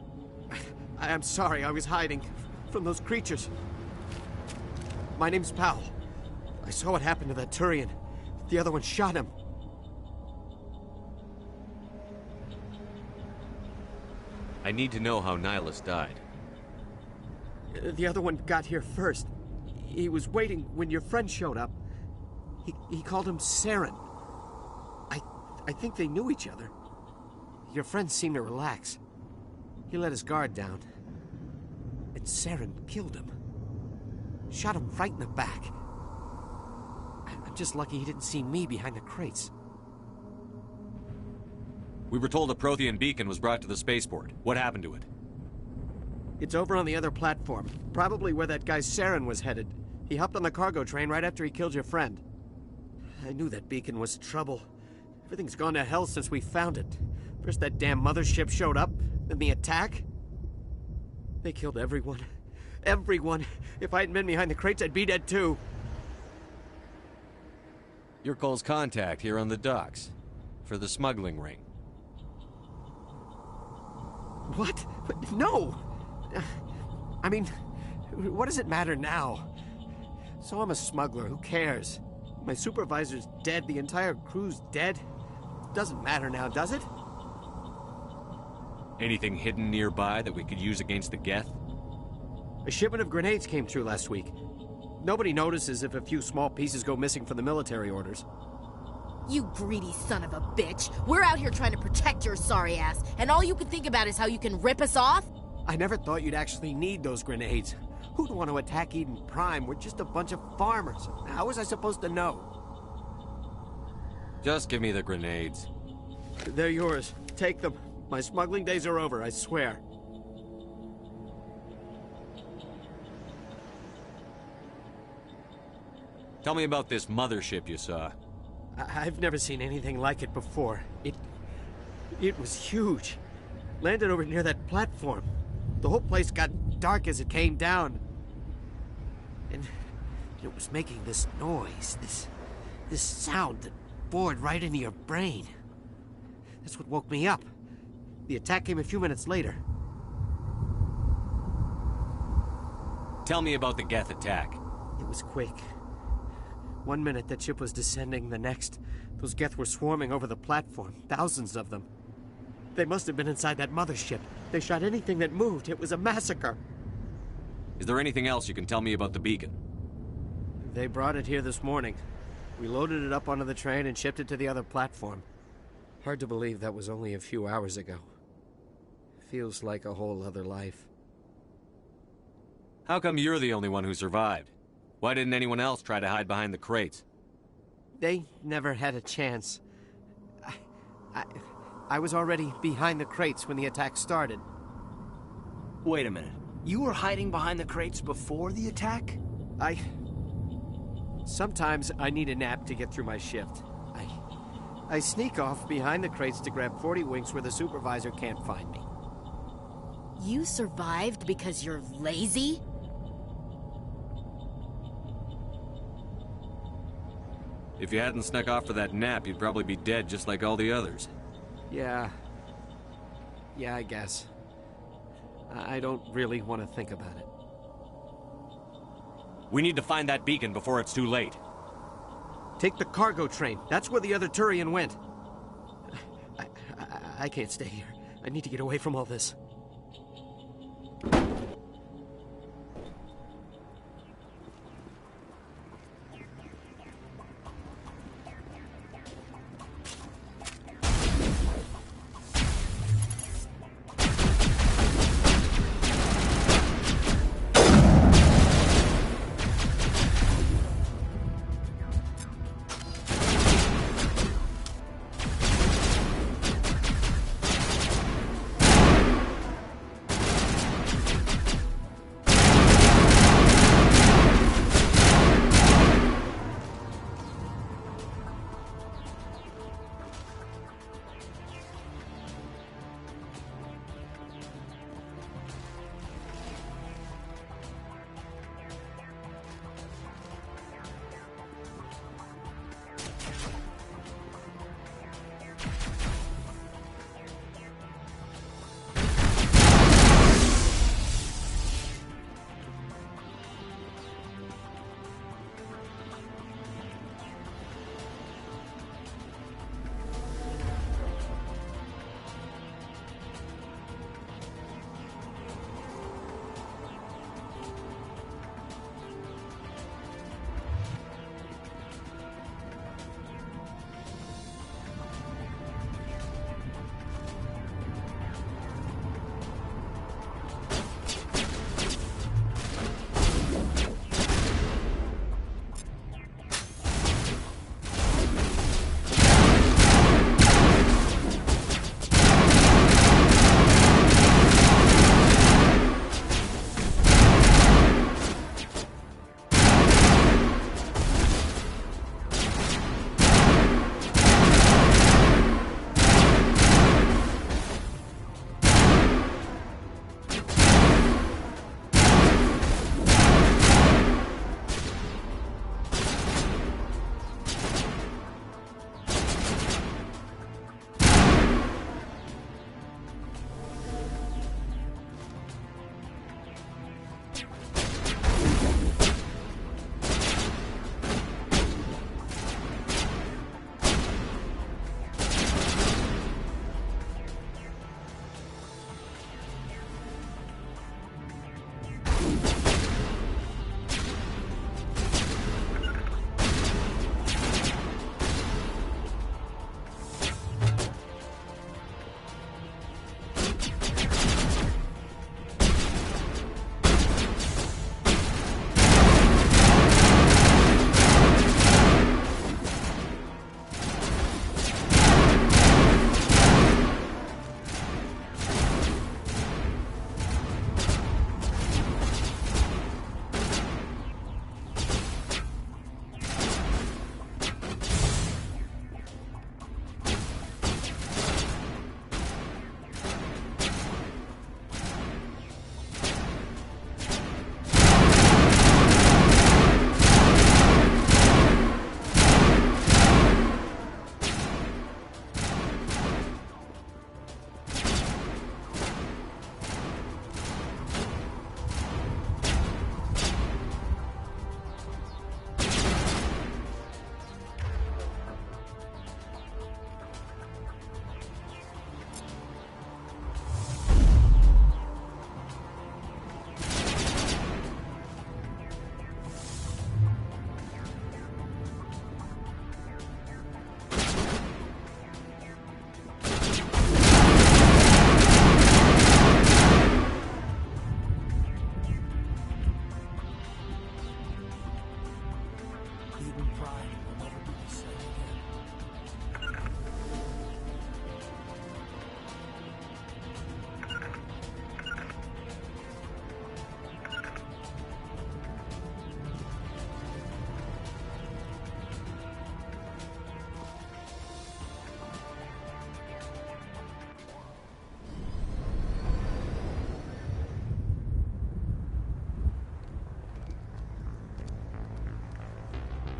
I'm sorry, I was hiding from those creatures. My name's Powell. I saw what happened to that Turian. The other one shot him. I need to know how Nihilus died. The other one got here first. He was waiting when your friend showed up. He called him Saren. I think they knew each other. Your friend seemed to relax. He let his guard down. And Saren killed him. Shot him right in the back. I'm just lucky he didn't see me behind the crates. We were told a Prothean beacon was brought to the spaceport. What happened to it? It's over on the other platform. Probably where that guy Saren was headed. He hopped on the cargo train right after he killed your friend. I knew that beacon was trouble. Everything's gone to hell since we found it. First that damn mothership showed up, then the attack. They killed everyone. Everyone. If I hadn't been behind the crates, I'd be dead too. You're Cole's contact here on the docks. For the smuggling ring. What? No! I mean, what does it matter now? So I'm a smuggler, who cares? My supervisor's dead, the entire crew's dead. Doesn't matter now, does it? Anything hidden nearby that we could use against the Geth? A shipment of grenades came through last week. Nobody notices if a few small pieces go missing from the military orders. You greedy son of a bitch. We're out here trying to protect your sorry ass, and all you can think about is how you can rip us off? I never thought you'd actually need those grenades. Who'd want to attack Eden Prime? We're just a bunch of farmers. How was I supposed to know? Just give me the grenades. They're yours. Take them. My smuggling days are over, I swear. Tell me about this mothership you saw. I've never seen anything like it before. It was huge. Landed over near that platform. The whole place got dark as it came down. And it was making this noise, this sound that bored right into your brain. That's what woke me up. The attack came a few minutes later. Tell me about the Geth attack. It was quick. 1 minute that ship was descending, the next, those Geth were swarming over the platform, thousands of them. They must have been inside that mothership. They shot anything that moved. It was a massacre. Is there anything else you can tell me about the beacon? They brought it here this morning. We loaded it up onto the train and shipped it to the other platform. Hard to believe that was only a few hours ago. Feels like a whole other life. How come you're the only one who survived? Why didn't anyone else try to hide behind the crates? They never had a chance. I was already behind the crates when the attack started. Wait a minute. You were hiding behind the crates before the attack? Sometimes I need a nap to get through my shift. I sneak off behind the crates to grab 40 winks where the supervisor can't find me. You survived because you're lazy? If you hadn't snuck off for that nap, you'd probably be dead just like all the others. Yeah, I guess. I don't really want to think about it. We need to find that beacon before it's too late. Take the cargo train. That's where the other Turian went. I can't stay here. I need to get away from all this.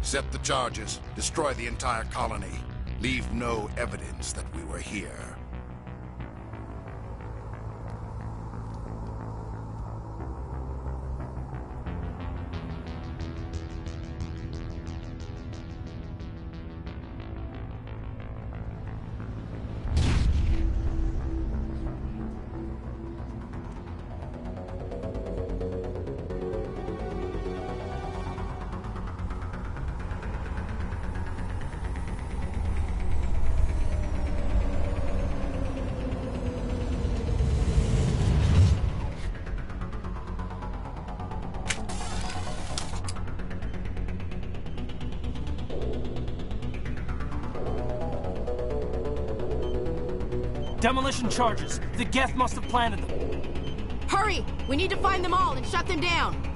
Set the charges. Destroy the entire colony. Leave no evidence that we were here. Demolition charges. The Geth must have planted them. Hurry! We need to find them all and shut them down.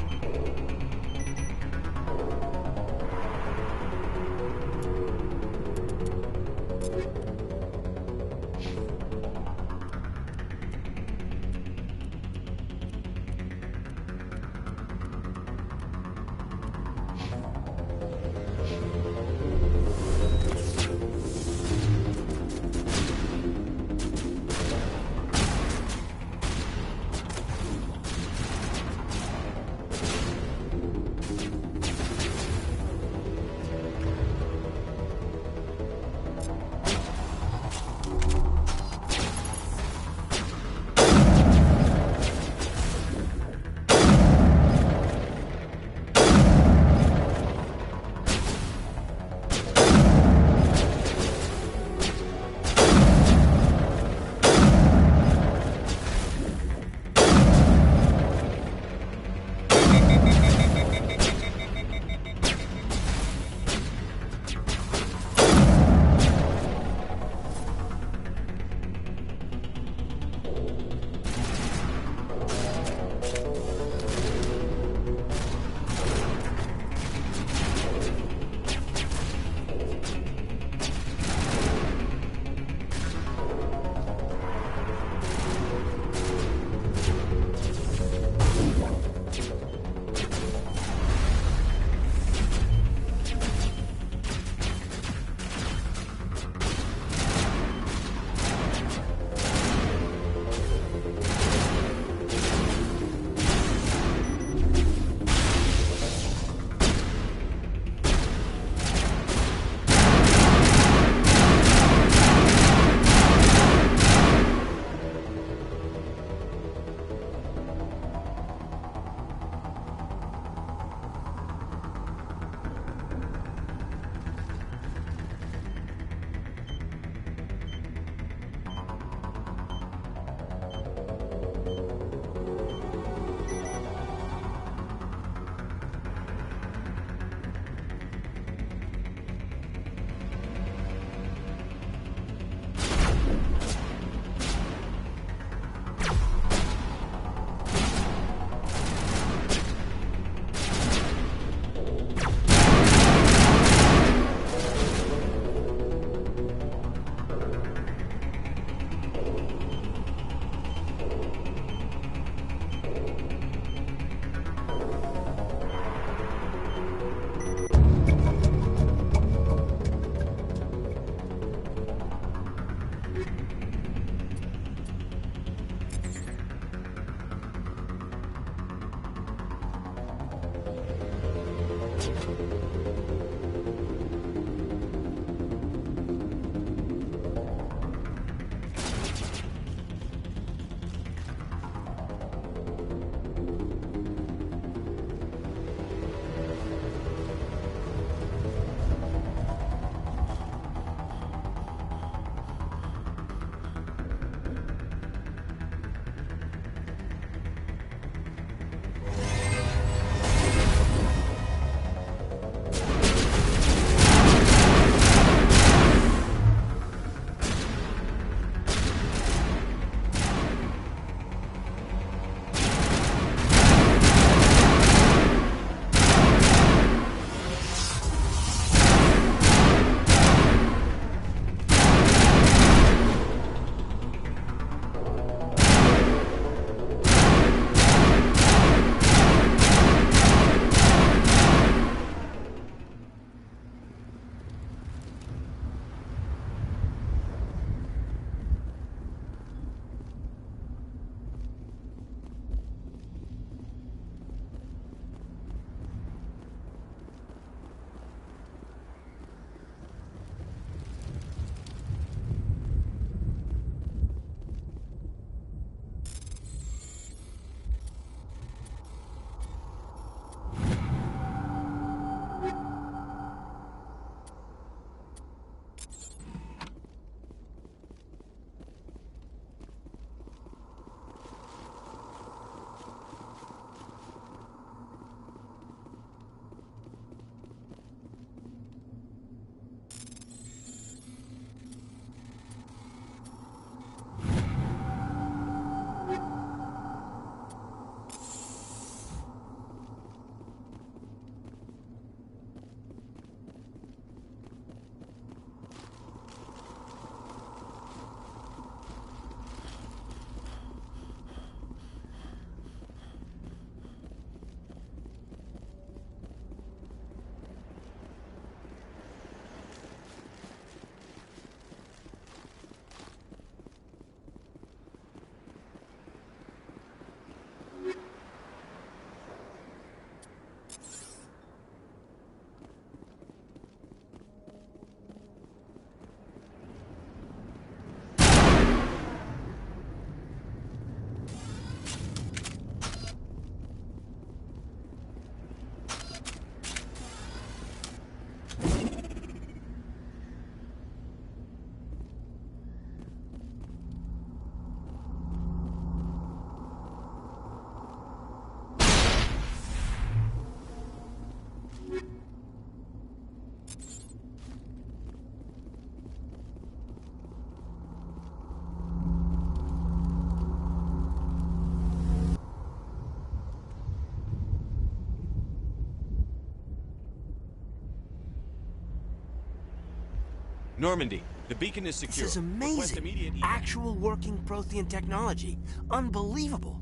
Normandy, the beacon is secure. This is amazing. Actual working Prothean technology. Unbelievable.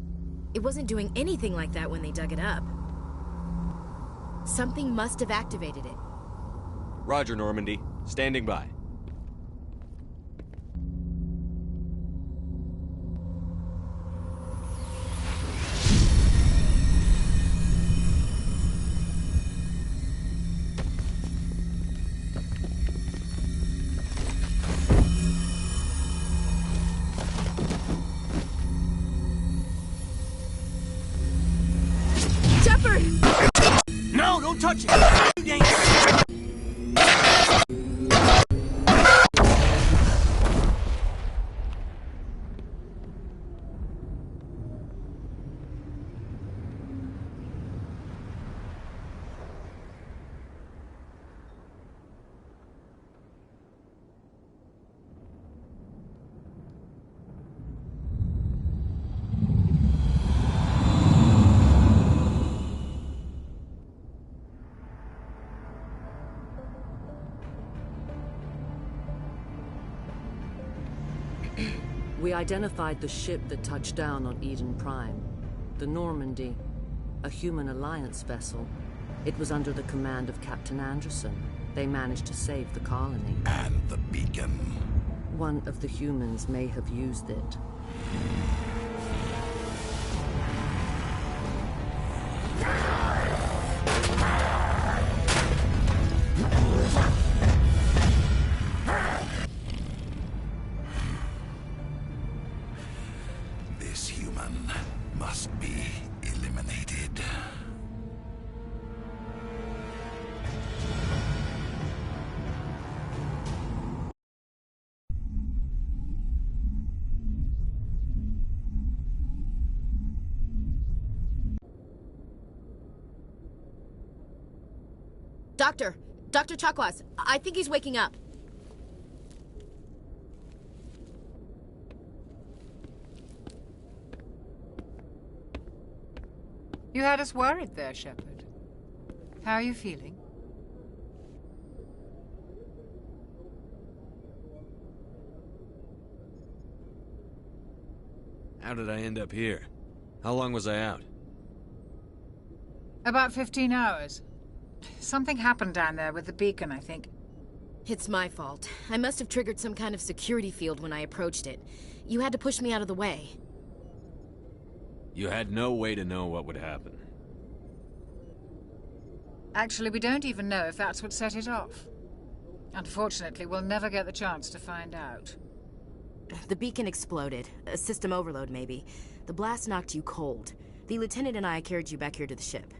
It wasn't doing anything like that when they dug it up. Something must have activated it. Roger, Normandy. Standing by. No, don't touch it! Too dangerous! We identified the ship that touched down on Eden Prime. The Normandy, a human alliance vessel. It was under the command of Captain Anderson. They managed to save the colony. And the beacon. One of the humans may have used it. This human must be eliminated. Dr. Chakwas, I think he's waking up. You had us worried there, Shepard. How are you feeling? How did I end up here? How long was I out? About 15 hours. Something happened down there with the beacon, I think. It's my fault. I must have triggered some kind of security field when I approached it. You had to push me out of the way. You had no way to know what would happen. Actually, we don't even know if that's what set it off. Unfortunately, we'll never get the chance to find out. The beacon exploded. A system overload, maybe. The blast knocked you cold. The lieutenant and I carried you back here to the ship.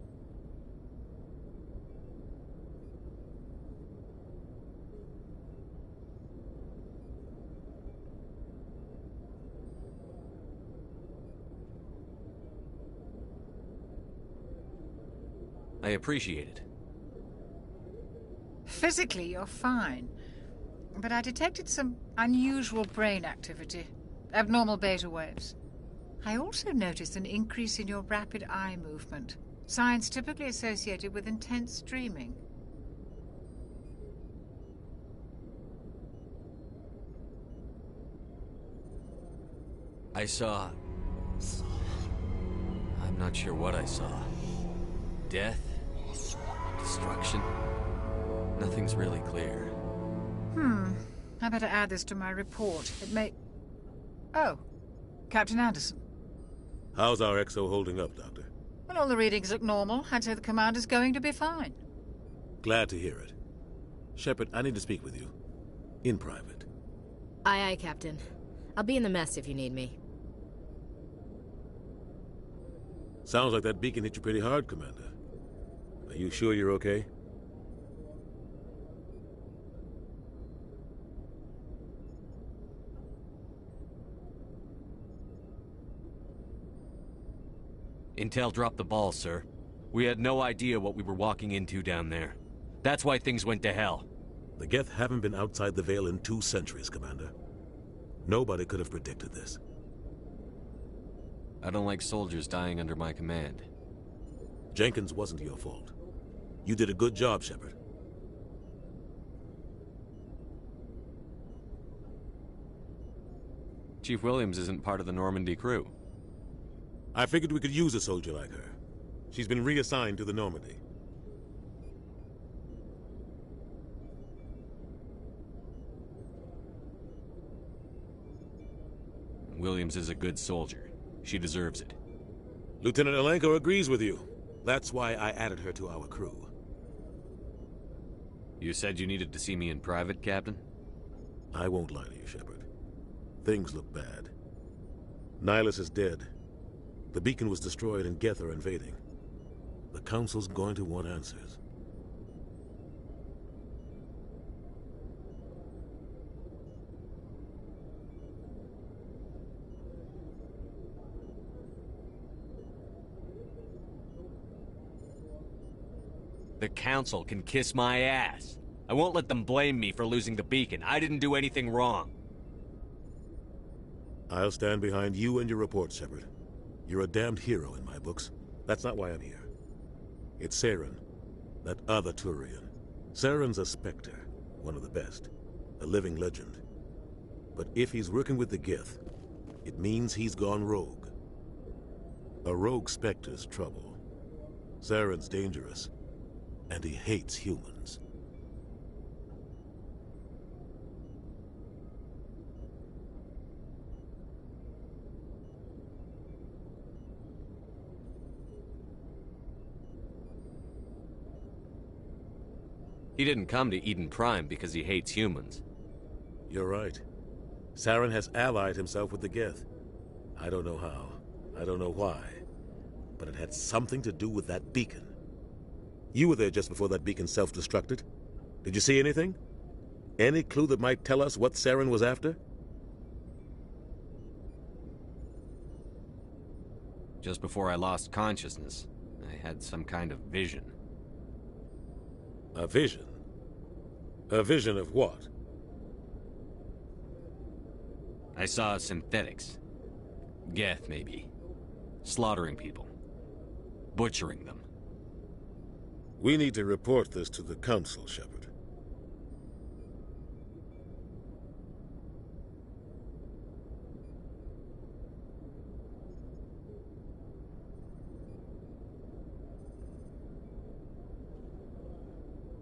I appreciate it. Physically, you're fine. But I detected some unusual brain activity. Abnormal beta waves. I also noticed an increase in your rapid eye movement. Signs typically associated with intense dreaming. I saw... I'm not sure what I saw. Death? Destruction? Nothing's really clear. I better add this to my report. It may... Oh. Captain Anderson. How's our XO holding up, Doctor? Well, all the readings look normal. I'd say the commander's going to be fine. Glad to hear it. Shepard, I need to speak with you. In private. Aye, Captain. I'll be in the mess if you need me. Sounds like that beacon hit you pretty hard, Commander. Are you sure you're okay? Intel dropped the ball, sir. We had no idea what we were walking into down there. That's why things went to hell. The Geth haven't been outside the Veil in 2 centuries, Commander. Nobody could have predicted this. I don't like soldiers dying under my command. Jenkins wasn't your fault. You did a good job, Shepard. Chief Williams isn't part of the Normandy crew. I figured we could use a soldier like her. She's been reassigned to the Normandy. Williams is a good soldier. She deserves it. Lieutenant Alenko agrees with you. That's why I added her to our crew. You said you needed to see me in private, Captain? I won't lie to you, Shepard. Things look bad. Nihilus is dead. The beacon was destroyed and Geth are invading. The Council's going to want answers. The Council can kiss my ass. I won't let them blame me for losing the beacon. I didn't do anything wrong. I'll stand behind you and your report, Shepard. You're a damned hero in my books. That's not why I'm here. It's Saren, that other Turian. Saren's a Spectre, one of the best, a living legend. But if he's working with the Geth, it means he's gone rogue. A rogue Spectre's trouble. Saren's dangerous, and he hates humans. He didn't come to Eden Prime because he hates humans. You're right. Saren has allied himself with the Geth. I don't know how. I don't know why. But it had something to do with that beacon. You were there just before that beacon self-destructed. Did you see anything? Any clue that might tell us what Saren was after? Just before I lost consciousness, I had some kind of vision. A vision? A vision of what? I saw synthetics. Geth, maybe. Slaughtering people. Butchering them. We need to report this to the Council, Shepard.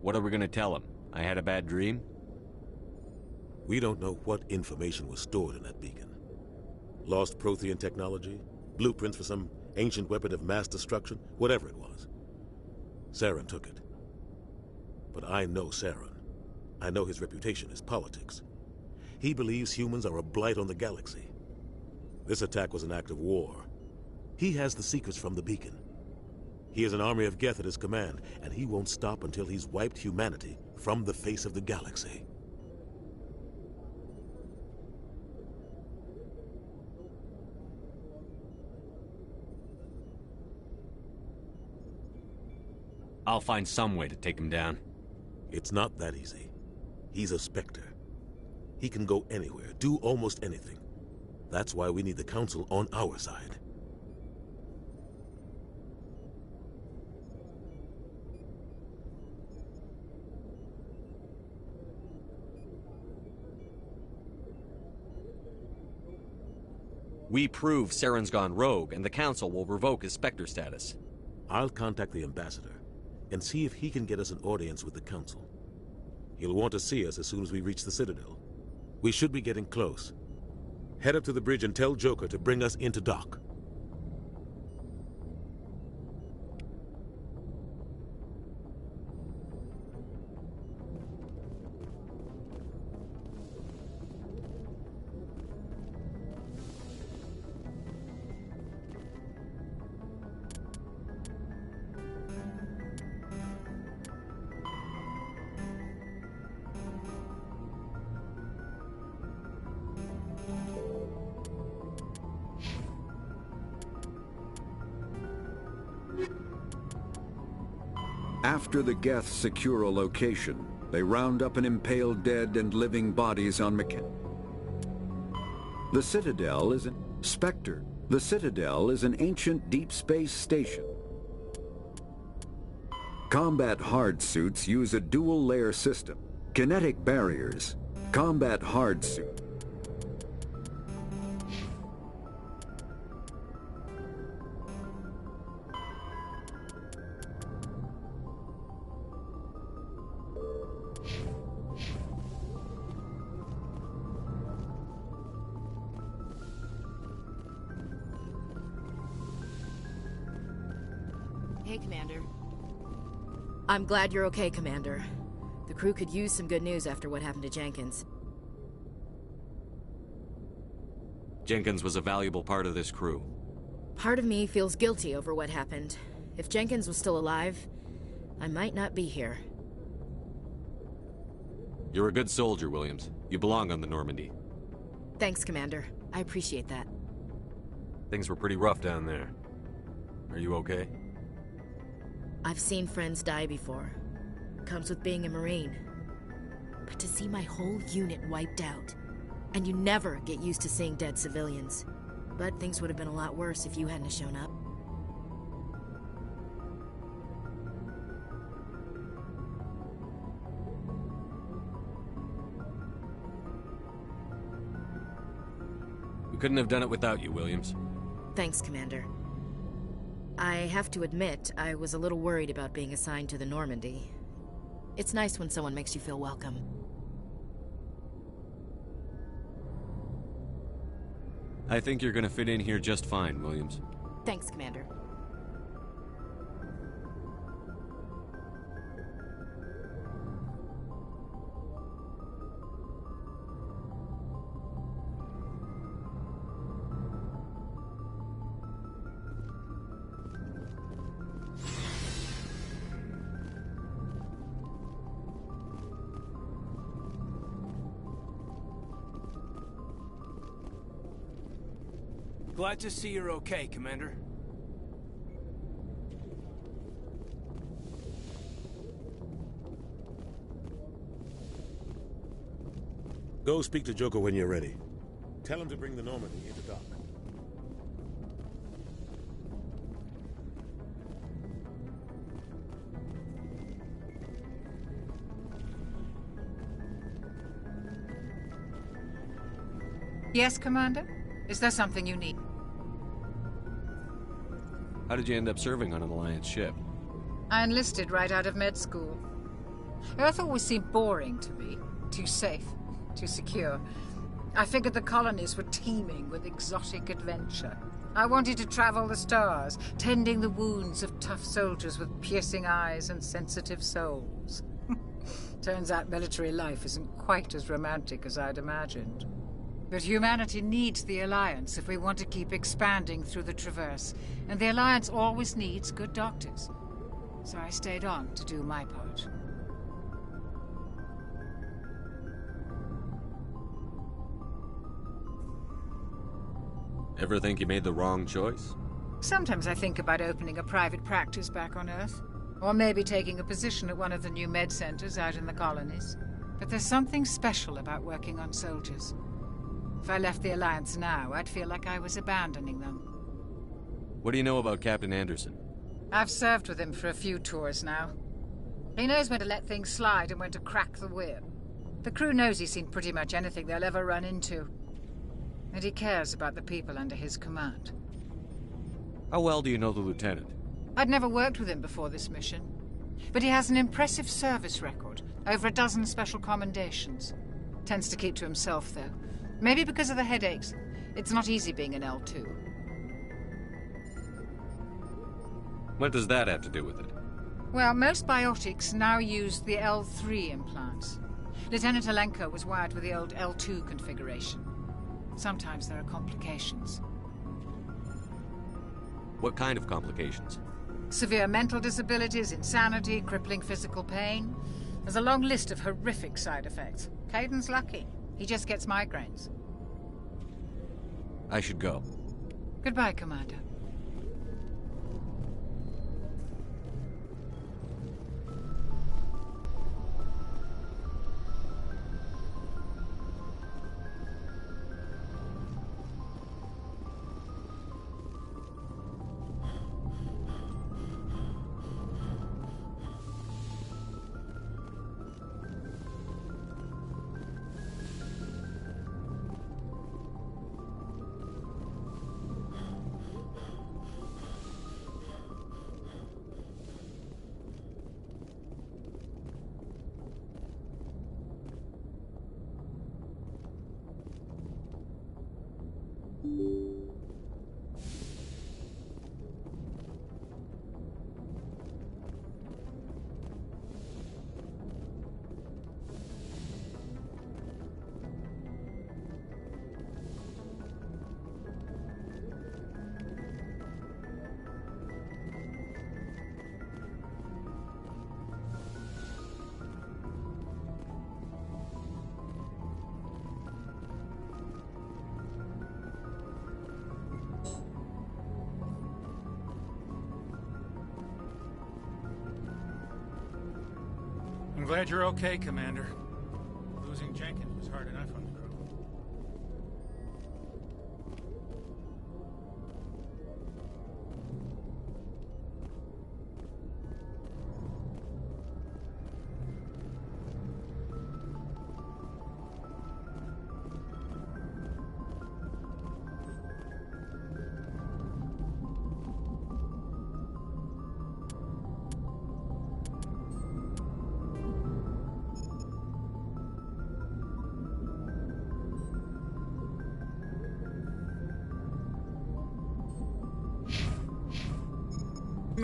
What are we gonna tell him? I had a bad dream? We don't know what information was stored in that beacon. Lost Prothean technology? Blueprints for some ancient weapon of mass destruction? Whatever it was. Saren took it. But I know Saren. I know his reputation is politics. He believes humans are a blight on the galaxy. This attack was an act of war. He has the secrets from the beacon. He has an army of Geth at his command, and he won't stop until he's wiped humanity from the face of the galaxy. I'll find some way to take him down. It's not that easy. He's a Spectre. He can go anywhere, do almost anything. That's why we need the Council on our side. We prove Saren's gone rogue, and the Council will revoke his Spectre status. I'll contact the Ambassador and see if he can get us an audience with the Council. He'll want to see us as soon as we reach the Citadel. We should be getting close. Head up to the bridge and tell Joker to bring us into dock. After the Geth secure a location, they round up and impale dead and living bodies on McKenna. The Citadel is an Spectre. The Citadel is an ancient deep space station. Combat hard suits use a dual-layer system. Kinetic barriers. Combat hard suit. Hey, Commander. I'm glad you're okay, Commander. The crew could use some good news after what happened to Jenkins. Jenkins was a valuable part of this crew. Part of me feels guilty over what happened. If Jenkins was still alive, I might not be here. You're a good soldier, Williams. You belong on the Normandy. Thanks, Commander. I appreciate that. Things were pretty rough down there. Are you okay? I've seen friends die before. Comes with being a Marine. But to see my whole unit wiped out, and you never get used to seeing dead civilians. But things would have been a lot worse if you hadn't shown up. We couldn't have done it without you, Williams. Thanks, Commander. I have to admit, I was a little worried about being assigned to the Normandy. It's nice when someone makes you feel welcome. I think you're gonna fit in here just fine, Williams. Thanks, Commander. Glad to see you're okay, Commander. Go speak to Joker when you're ready. Tell him to bring the Normandy into dock. Yes, Commander? Is there something you need? How did you end up serving on an Alliance ship? I enlisted right out of med school. Earth always seemed boring to me. Too safe, too secure. I figured the colonies were teeming with exotic adventure. I wanted to travel the stars, tending the wounds of tough soldiers with piercing eyes and sensitive souls. Turns out military life isn't quite as romantic as I'd imagined. But humanity needs the Alliance if we want to keep expanding through the Traverse, and the Alliance always needs good doctors. So I stayed on to do my part. Ever think you made the wrong choice? Sometimes I think about opening a private practice back on Earth, or maybe taking a position at one of the new med centers out in the colonies. But there's something special about working on soldiers. If I left the Alliance now, I'd feel like I was abandoning them. What do you know about Captain Anderson? I've served with him for a few tours now. He knows when to let things slide and when to crack the whip. The crew knows he's seen pretty much anything they'll ever run into. And he cares about the people under his command. How well do you know the lieutenant? I'd never worked with him before this mission. But he has an impressive service record, over a dozen special commendations. Tends to keep to himself, though. Maybe because of the headaches. It's not easy being an L2. What does that have to do with it? Well, most biotics now use the L3 implants. Lieutenant Alenko was wired with the old L2 configuration. Sometimes there are complications. What kind of complications? Severe mental disabilities, insanity, crippling physical pain. There's a long list of horrific side effects. Caden's lucky. He just gets migraines. I should go. Goodbye, Commander. glad you're okay, Commander. Losing Jenkins was hard enough on the crew.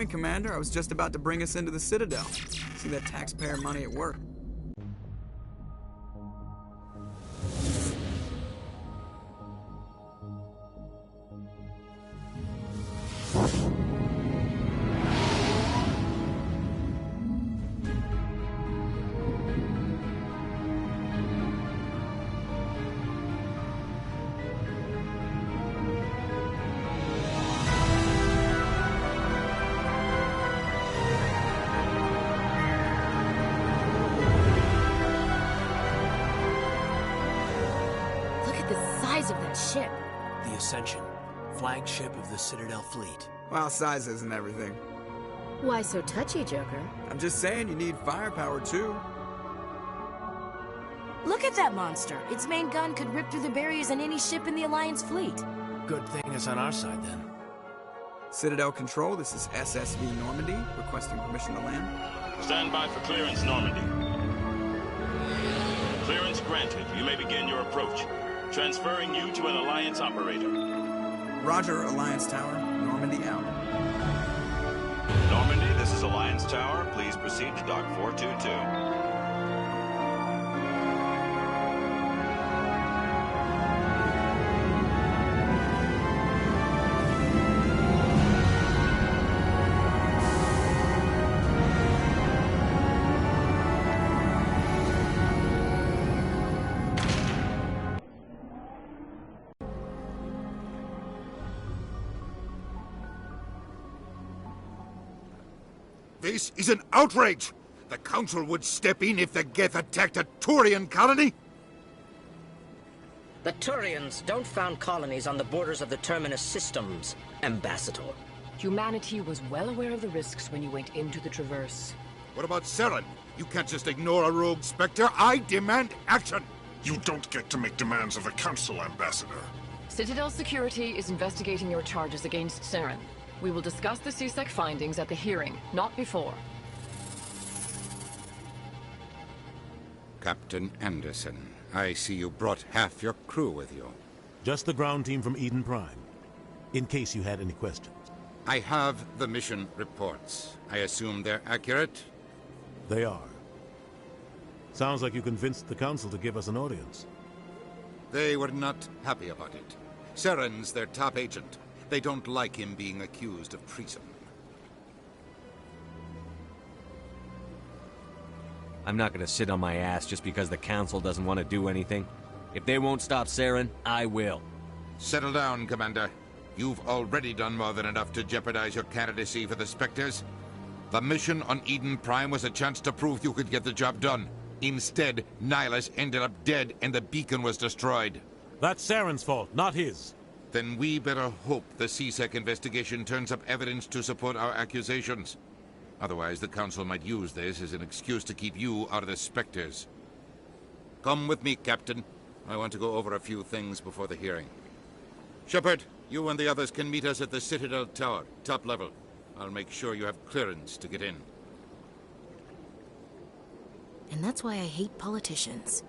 Commander, I was just about to bring us into the Citadel. See that taxpayer money at work. Of that ship. The Ascension, flagship of the Citadel fleet. Well, size isn't everything. Why so touchy, Joker? I'm just saying you need firepower, too. Look at that monster. Its main gun could rip through the barriers in any ship in the Alliance fleet. Good thing it's on our side, then. Citadel Control, this is SSV Normandy, requesting permission to land. Stand by for clearance, Normandy. Clearance granted. You may begin your approach. Transferring you to an Alliance operator. Roger, Alliance Tower. Normandy out. Normandy, this is Alliance Tower. Please proceed to Dock 422. This is an outrage! The Council would step in if the Geth attacked a Turian colony? The Turians don't found colonies on the borders of the Terminus systems, Ambassador. Humanity was well aware of the risks when you went into the Traverse. What about Saren? You can't just ignore a rogue Spectre. I demand action! You don't get to make demands of the Council, Ambassador. Citadel Security is investigating your charges against Saren. We will discuss the CSEC findings at the hearing, not before. Captain Anderson, I see you brought half your crew with you. Just the ground team from Eden Prime, in case you had any questions. I have the mission reports. I assume they're accurate? They are. Sounds like you convinced the Council to give us an audience. They were not happy about it. Saren's their top agent. They don't like him being accused of treason. I'm not gonna sit on my ass just because the Council doesn't want to do anything. If they won't stop Saren, I will. Settle down, Commander. You've already done more than enough to jeopardize your candidacy for the Spectres. The mission on Eden Prime was a chance to prove you could get the job done. Instead, Nihilus ended up dead and the beacon was destroyed. That's Saren's fault, not his. Then we better hope the CSEC investigation turns up evidence to support our accusations. Otherwise, the Council might use this as an excuse to keep you out of the Spectres. Come with me, Captain. I want to go over a few things before the hearing. Shepard, you and the others can meet us at the Citadel Tower, top level. I'll make sure you have clearance to get in. And that's why I hate politicians.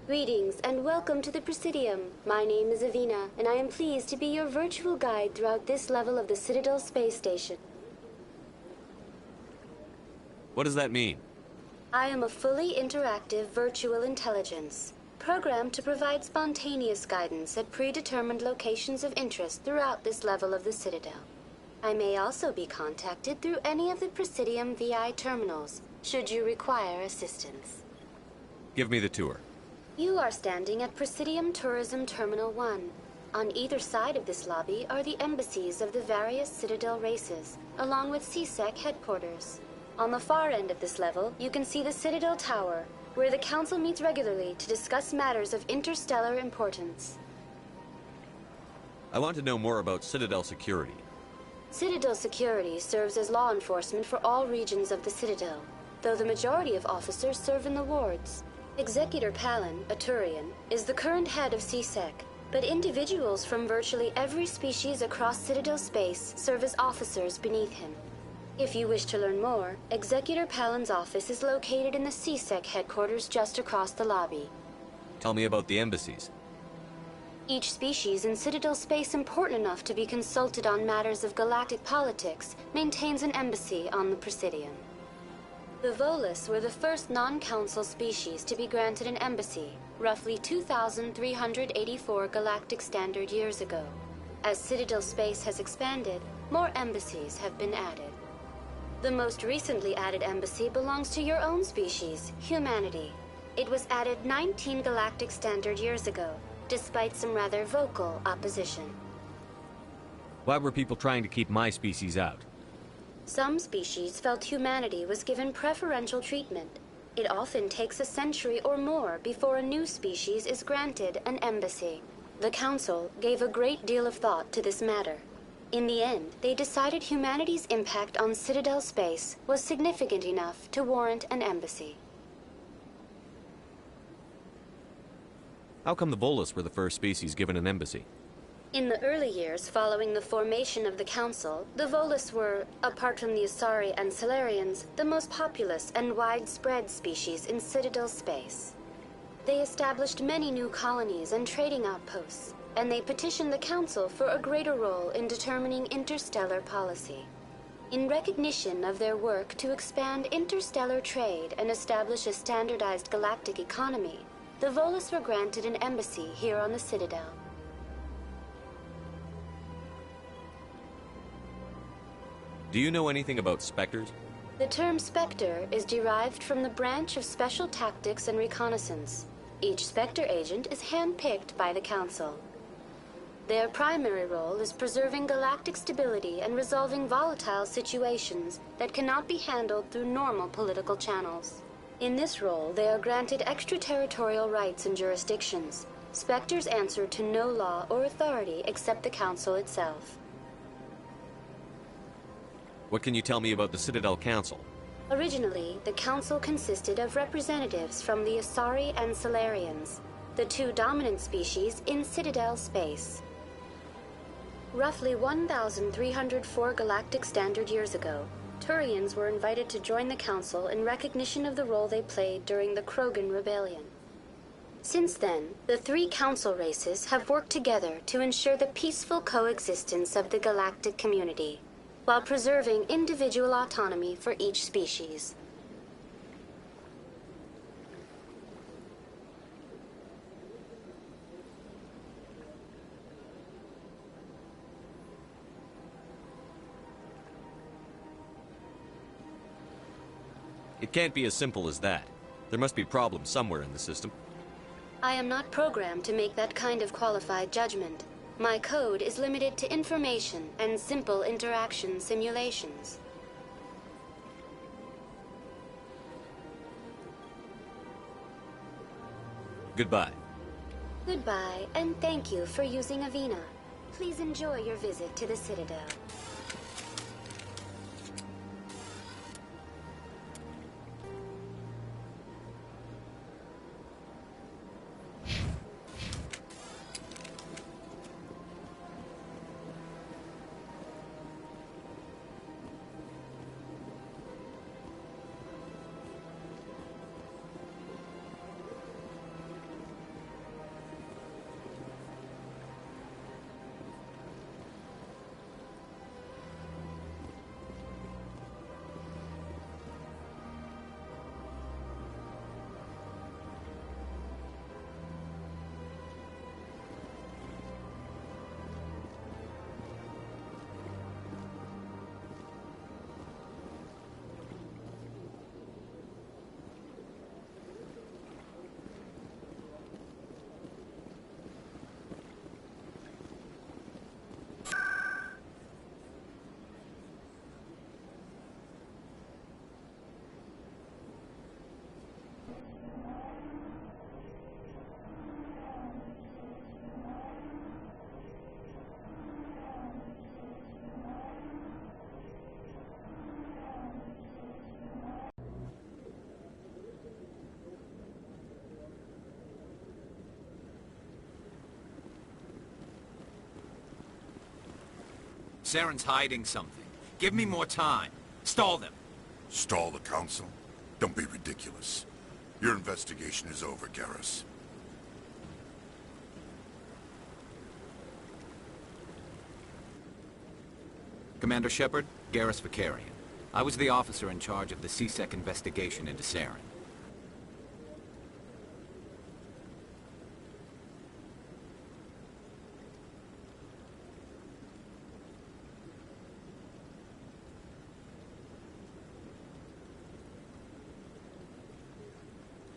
Greetings and welcome to the Presidium. My name is Avina, and I am pleased to be your virtual guide throughout this level of the Citadel space station. What does that mean? I am a fully interactive virtual intelligence, programmed to provide spontaneous guidance at predetermined locations of interest throughout this level of the Citadel. I may also be contacted through any of the Presidium VI terminals, should you require assistance. Give me the tour. You are standing at Presidium Tourism Terminal 1. On either side of this lobby are the embassies of the various Citadel races, along with CSEC headquarters. On the far end of this level, you can see the Citadel Tower, where the Council meets regularly to discuss matters of interstellar importance. I want to know more about Citadel security. Citadel security serves as law enforcement for all regions of the Citadel, though the majority of officers serve in the wards. Executor Palin, a Turian, is the current head of CSEC, but individuals from virtually every species across Citadel space serve as officers beneath him. If you wish to learn more, Executor Palin's office is located in the CSEC headquarters just across the lobby. Tell me about the embassies. Each species in Citadel space important enough to be consulted on matters of galactic politics maintains an embassy on the Presidium. The Volus were the first non-council species to be granted an embassy, roughly 2,384 galactic standard years ago. As Citadel space has expanded, more embassies have been added. The most recently added embassy belongs to your own species, humanity. It was added 19 galactic standard years ago, despite some rather vocal opposition. Why were people trying to keep my species out? Some species felt humanity was given preferential treatment. It often takes a century or more before a new species is granted an embassy. The Council gave a great deal of thought to this matter. In the end, they decided humanity's impact on Citadel space was significant enough to warrant an embassy. How come the Volus were the first species given an embassy? In the early years following the formation of the Council, the Volus were, apart from the Asari and Salarians, the most populous and widespread species in Citadel space. They established many new colonies and trading outposts, and they petitioned the Council for a greater role in determining interstellar policy. In recognition of their work to expand interstellar trade and establish a standardized galactic economy, the Volus were granted an embassy here on the Citadel. Do you know anything about Spectres? The term Spectre is derived from the branch of Special Tactics and Reconnaissance. Each Spectre agent is handpicked by the Council. Their primary role is preserving galactic stability and resolving volatile situations that cannot be handled through normal political channels. In this role, they are granted extraterritorial rights and jurisdictions. Spectres answer to no law or authority except the Council itself. What can you tell me about the Citadel Council? Originally, the Council consisted of representatives from the Asari and Salarians, the two dominant species in Citadel space. Roughly 1,304 galactic standard years ago, Turians were invited to join the Council in recognition of the role they played during the Krogan Rebellion. Since then, the three Council races have worked together to ensure the peaceful coexistence of the galactic community, while preserving individual autonomy for each species. It can't be as simple as that. There must be problems somewhere in the system. I am not programmed to make that kind of qualified judgment. My code is limited to information and simple interaction simulations. Goodbye. Goodbye, and thank you for using Avina. Please enjoy your visit to the Citadel. Saren's hiding something. Give me more time. Stall them. Stall the Council? Don't be ridiculous. Your investigation is over, Garrus. Commander Shepard, Garrus Vakarian. I was the officer in charge of the C-Sec investigation into Saren.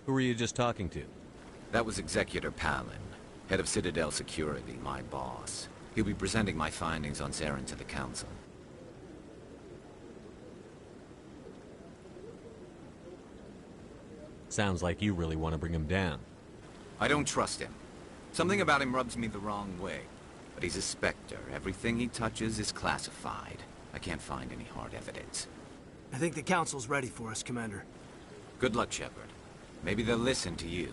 Who were you just talking to? That was Executor Palin, head of Citadel Security, my boss. He'll be presenting my findings on Saren to the Council. Sounds like you really want to bring him down. I don't trust him. Something about him rubs me the wrong way. But he's a Spectre. Everything he touches is classified. I can't find any hard evidence. I think the Council's ready for us, Commander. Good luck, Shepard. Maybe they'll listen to you.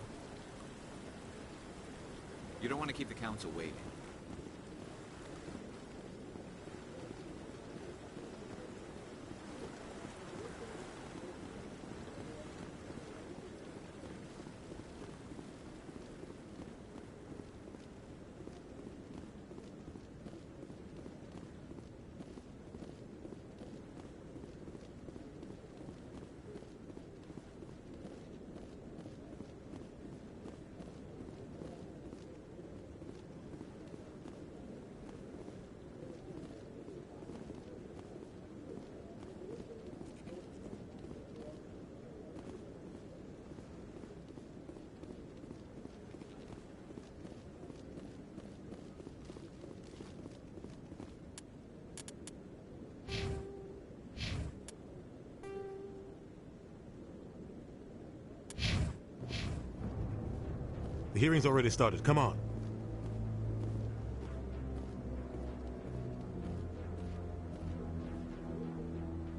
You don't want to keep the Council waiting. The hearing's already started. Come on.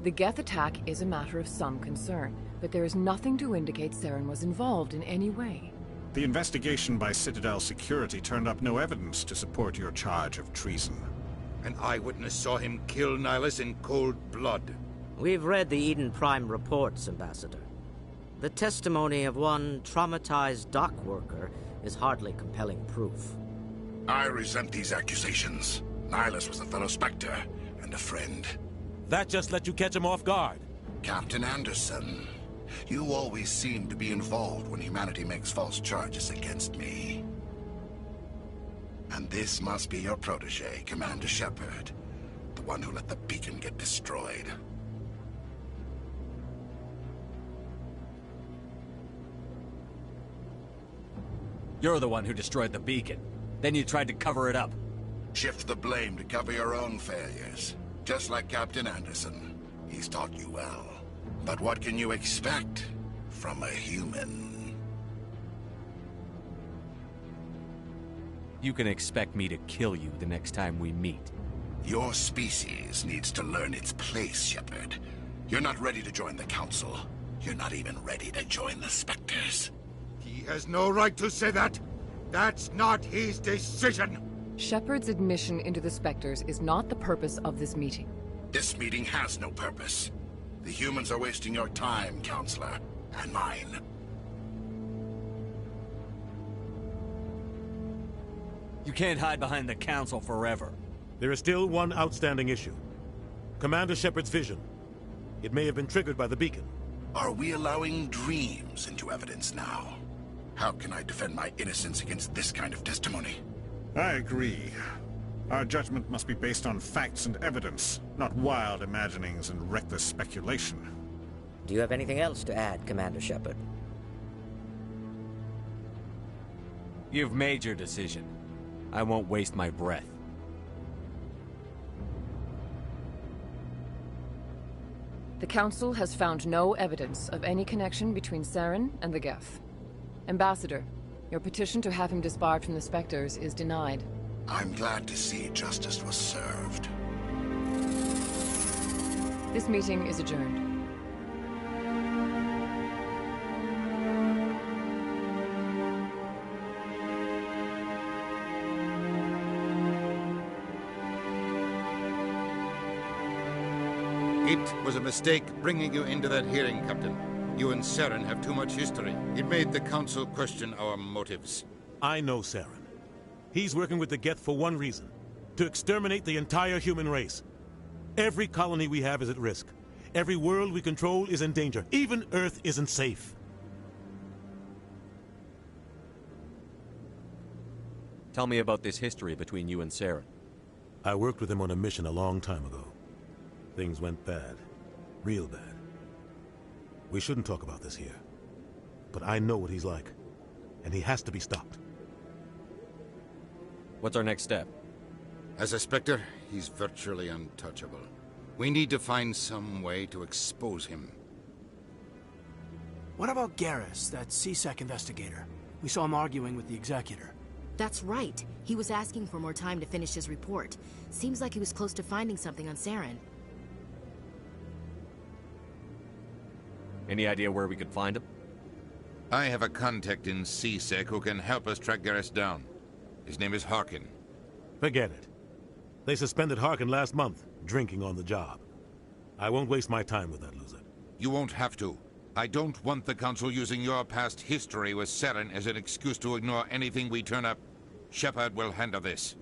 The Geth attack is a matter of some concern, but there is nothing to indicate Saren was involved in any way. The investigation by Citadel Security turned up no evidence to support your charge of treason. An eyewitness saw him kill Nihilus in cold blood. We've read the Eden Prime reports, Ambassador. The testimony of one traumatized dock worker is hardly compelling proof. I resent these accusations. Nihilus was a fellow Spectre and a friend. That just let you catch him off guard. Captain Anderson, you always seem to be involved when humanity makes false charges against me. And this must be your protege, Commander Shepard, the one who let the beacon get destroyed. You're the one who destroyed the beacon. Then you tried to cover it up. Shift the blame to cover your own failures. Just like Captain Anderson. He's taught you well. But what can you expect from a human? You can expect me to kill you the next time we meet. Your species needs to learn its place, Shepard. You're not ready to join the Council. You're not even ready to join the Spectres. He has no right to say that. That's not his decision. Shepard's admission into the Spectres is not the purpose of this meeting. This meeting has no purpose. The humans are wasting your time, Counselor, and mine. You can't hide behind the Council forever. There is still one outstanding issue. Commander Shepard's vision. It may have been triggered by the beacon. Are we allowing dreams into evidence now? How can I defend my innocence against this kind of testimony? I agree. Our judgment must be based on facts and evidence, not wild imaginings and reckless speculation. Do you have anything else to add, Commander Shepard? You've made your decision. I won't waste my breath. The Council has found no evidence of any connection between Saren and the Geth. Ambassador, your petition to have him disbarred from the Spectres is denied. I'm glad to see justice was served. This meeting is adjourned. It was a mistake bringing you into that hearing, Captain. You and Saren have too much history. It made the Council question our motives. I know Saren. He's working with the Geth for one reason. To exterminate the entire human race. Every colony we have is at risk. Every world we control is in danger. Even Earth isn't safe. Tell me about this history between you and Saren. I worked with him on a mission a long time ago. Things went bad. Real bad. We shouldn't talk about this here. But I know what he's like. And he has to be stopped. What's our next step? As a Spectre, he's virtually untouchable. We need to find some way to expose him. What about Garrus, that CSEC investigator? We saw him arguing with the Executor. That's right. He was asking for more time to finish his report. Seems like he was close to finding something on Saren. Any idea where we could find him? I have a contact in CSEC who can help us track Garrus down. His name is Harkin. Forget it. They suspended Harkin last month, drinking on the job. I won't waste my time with that loser. You won't have to. I don't want the Council using your past history with Saren as an excuse to ignore anything we turn up. Shepard will handle this.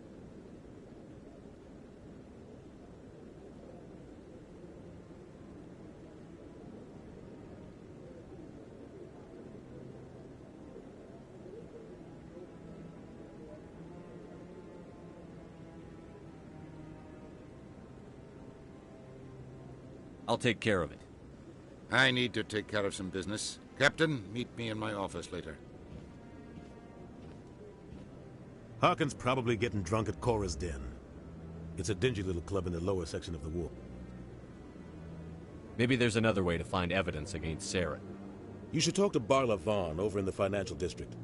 I'll take care of it. I need to take care of some business. Captain, meet me in my office later. Harkin's probably getting drunk at Cora's Den. It's a dingy little club in the lower section of the wall. Maybe there's another way to find evidence against Saren. You should talk to Barla Vaughn over in the financial district.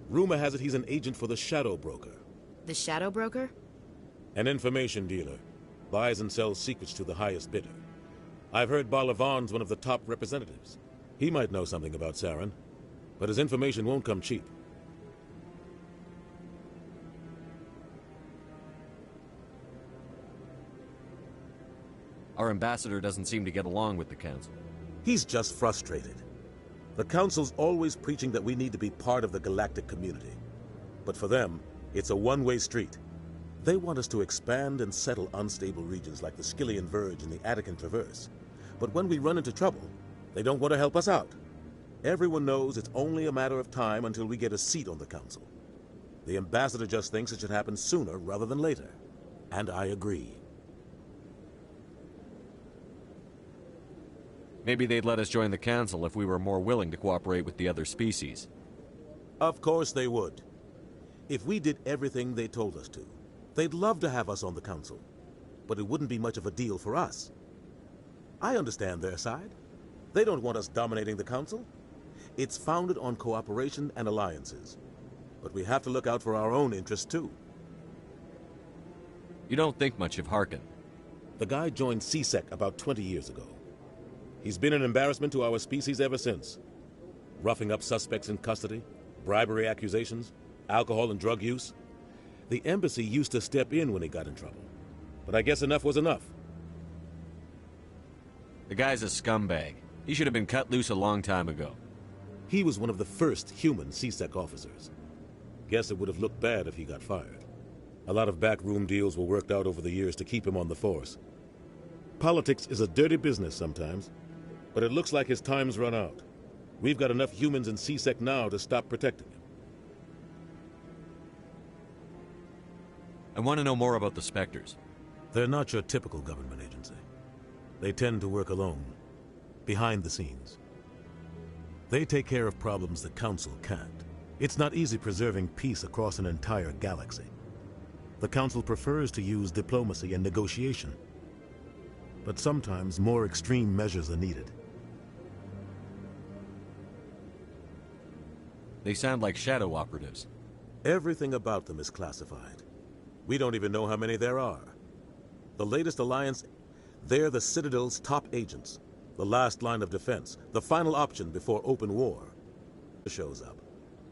Rumor has it he's an agent for the Shadow Broker. The Shadow Broker? An information dealer. Buys and sells secrets to the highest bidder. I've heard Barla Vaughn's one of the top representatives. He might know something about Saren, but his information won't come cheap. Our ambassador doesn't seem to get along with the Council. He's just frustrated. The Council's always preaching that we need to be part of the galactic community. But for them, it's a one-way street. They want us to expand and settle unstable regions like the Skyllian Verge and the Attican Traverse. But when we run into trouble, they don't want to help us out. Everyone knows it's only a matter of time until we get a seat on the Council. The ambassador just thinks it should happen sooner rather than later. And I agree. Maybe they'd let us join the Council if we were more willing to cooperate with the other species. Of course they would. If we did everything they told us to, they'd love to have us on the Council. But it wouldn't be much of a deal for us. I understand their side. They don't want us dominating the Council. It's founded on cooperation and alliances. But we have to look out for our own interests, too. You don't think much of Harkin. The guy joined CSEC about 20 years ago. He's been an embarrassment to our species ever since. Roughing up suspects in custody, bribery accusations, alcohol and drug use. The embassy used to step in when he got in trouble. But I guess enough was enough. The guy's a scumbag. He should have been cut loose a long time ago. He was one of the first human CSEC officers. Guess it would have looked bad if he got fired. A lot of backroom deals were worked out over the years to keep him on the force. Politics is a dirty business sometimes, but it looks like his time's run out. We've got enough humans in CSEC now to stop protecting him. I want to know more about the Spectres. They're not your typical government agency. They tend to work alone, behind the scenes. They take care of problems the Council can't. It's not easy preserving peace across an entire galaxy. The Council prefers to use diplomacy and negotiation. But sometimes more extreme measures are needed. They sound like shadow operatives. Everything about them is classified. We don't even know how many there are. The latest alliance, they're the Citadel's top agents. The last line of defense, the final option before open war. Shows up.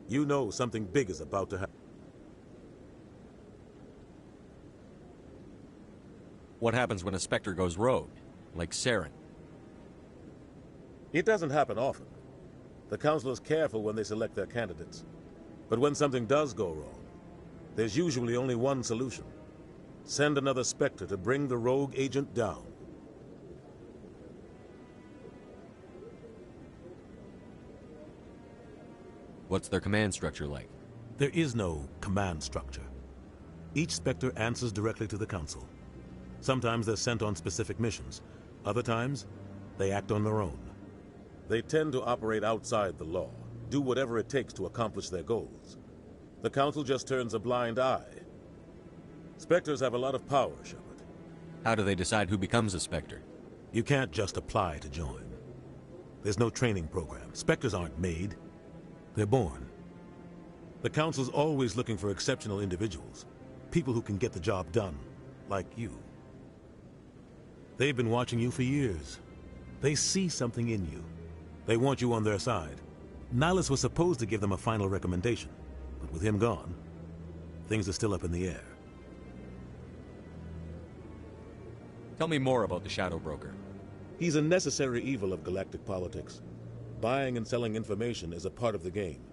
You know something big is about to happen. What happens when a Spectre goes rogue? like Saren. It doesn't happen often. The Council is careful when they select their candidates. But when something does go wrong, there's usually only one solution. Send another Spectre to bring the rogue agent down. What's their command structure like? There is no command structure. Each Spectre answers directly to the Council. Sometimes they're sent on specific missions. Other times, they act on their own. They tend to operate outside the law, do whatever it takes to accomplish their goals. The Council just turns a blind eye. Spectres have a lot of power, Shepard. How do they decide who becomes a Spectre? You can't just apply to join. There's no training program. Spectres aren't made. They're born. The Council's always looking for exceptional individuals. People who can get the job done, like you. They've been watching you for years. They see something in you. They want you on their side. Nihilus was supposed to give them a final recommendation, but with him gone, things are still up in the air. Tell me more about the Shadow Broker. He's a necessary evil of galactic politics. Buying and selling information is a part of the game,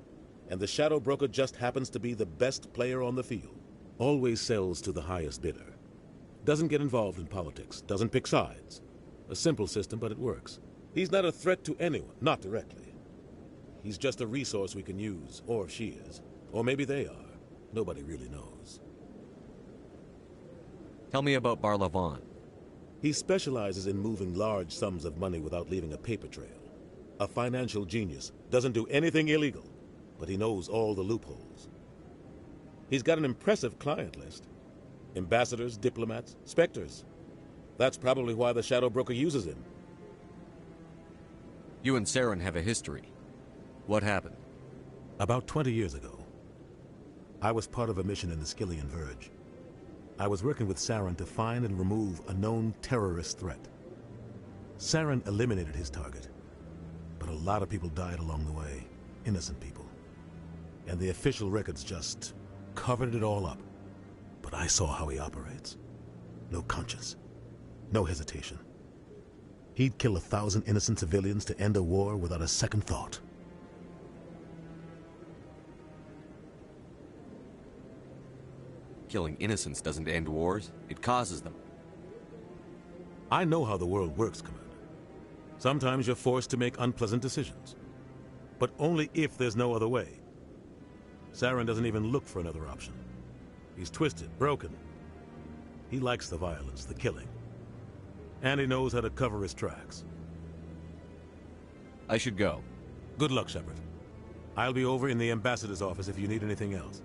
and the Shadow Broker just happens to be the best player on the field. Always sells to the highest bidder. Doesn't get involved in politics, doesn't pick sides. A simple system, but it works. He's not a threat to anyone, not directly. He's just a resource we can use, or she is. Or maybe they are. Nobody really knows. Tell me about Barlavon. He specializes in moving large sums of money without leaving a paper trail. A financial genius, doesn't do anything illegal, but he knows all the loopholes. He's got an impressive client list. Ambassadors, diplomats, Spectres. That's probably why the Shadow Broker uses him. You and Saren have a history. What happened? About 20 years ago, I was part of a mission in the Skillian Verge. I was working with Saren to find and remove a known terrorist threat. Saren eliminated his target, but a lot of people died along the way, innocent people. And the official records just covered it all up. But I saw how he operates. No conscience, no hesitation. He'd kill 1,000 innocent civilians to end a war without a second thought. Killing innocents doesn't end wars, it causes them. I know how the world works, Commander. Sometimes you're forced to make unpleasant decisions. But only if there's no other way. Saren doesn't even look for another option. He's twisted, broken. He likes the violence, the killing. And he knows how to cover his tracks. I should go. Good luck, Shepard. I'll be over in the Ambassador's office if you need anything else.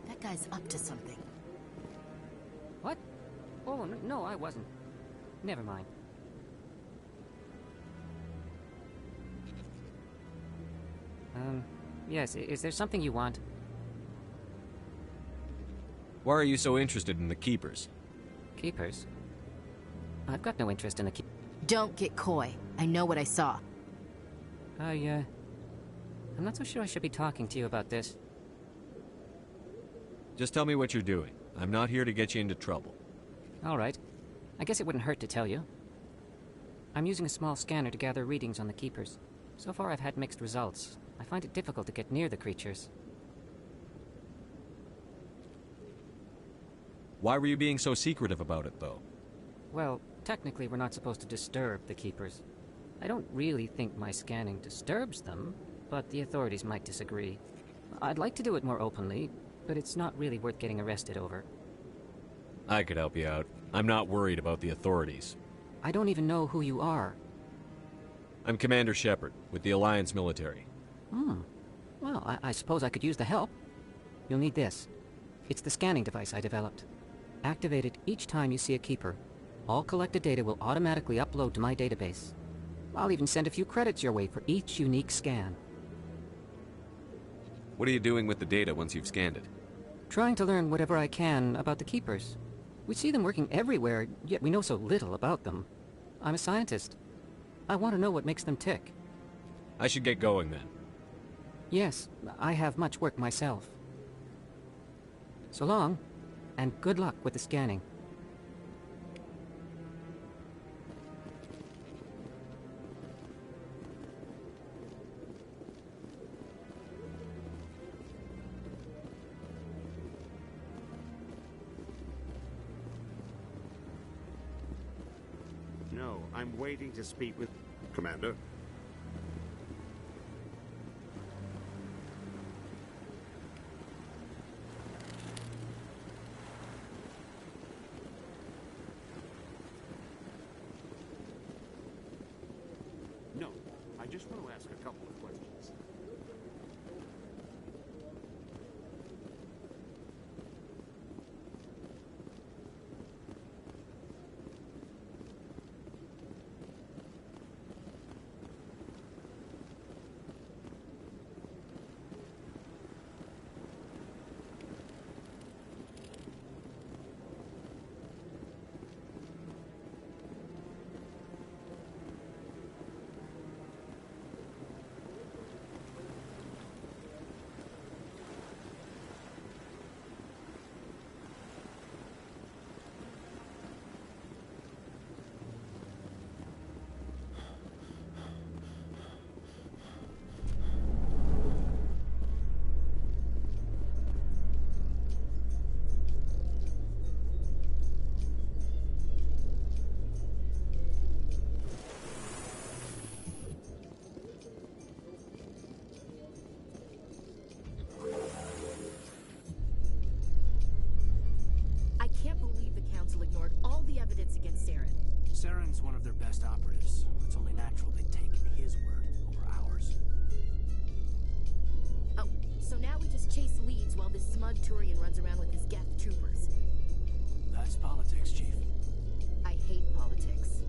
That guy's up to something. What? Oh, no, I wasn't. Never mind. Yes, is there something you want? Why are you so interested in the Keepers? Keepers? I've got no interest in the Don't get coy. I know what I saw. I'm not so sure I should be talking to you about this. Just tell me what you're doing. I'm not here to get you into trouble. All right. I guess it wouldn't hurt to tell you. I'm using a small scanner to gather readings on the Keepers. So far I've had mixed results. I find it difficult to get near the creatures. Why were you being so secretive about it, though? Well, technically we're not supposed to disturb the Keepers. I don't really think my scanning disturbs them, but the authorities might disagree. I'd like to do it more openly, but it's not really worth getting arrested over. I could help you out. I'm not worried about the authorities. I don't even know who you are. I'm Commander Shepard, with the Alliance military. Well, I suppose I could use the help. You'll need this. It's the scanning device I developed. Activate it each time you see a Keeper. All collected data will automatically upload to my database. I'll even send a few credits your way for each unique scan. What are you doing with the data once you've scanned it? Trying to learn whatever I can about the Keepers. We see them working everywhere, yet we know so little about them. I'm a scientist. I want to know what makes them tick. I should get going then. Yes, I have much work myself. So long, and good luck with the scanning. No, I'm waiting to speak with... Commander? No, I just want to ask a couple of questions. Saren's one of their best operatives. It's only natural they take his word over ours. Oh, so now we just chase leads while this smug Turian runs around with his Geth troopers. That's politics, Chief. I hate politics.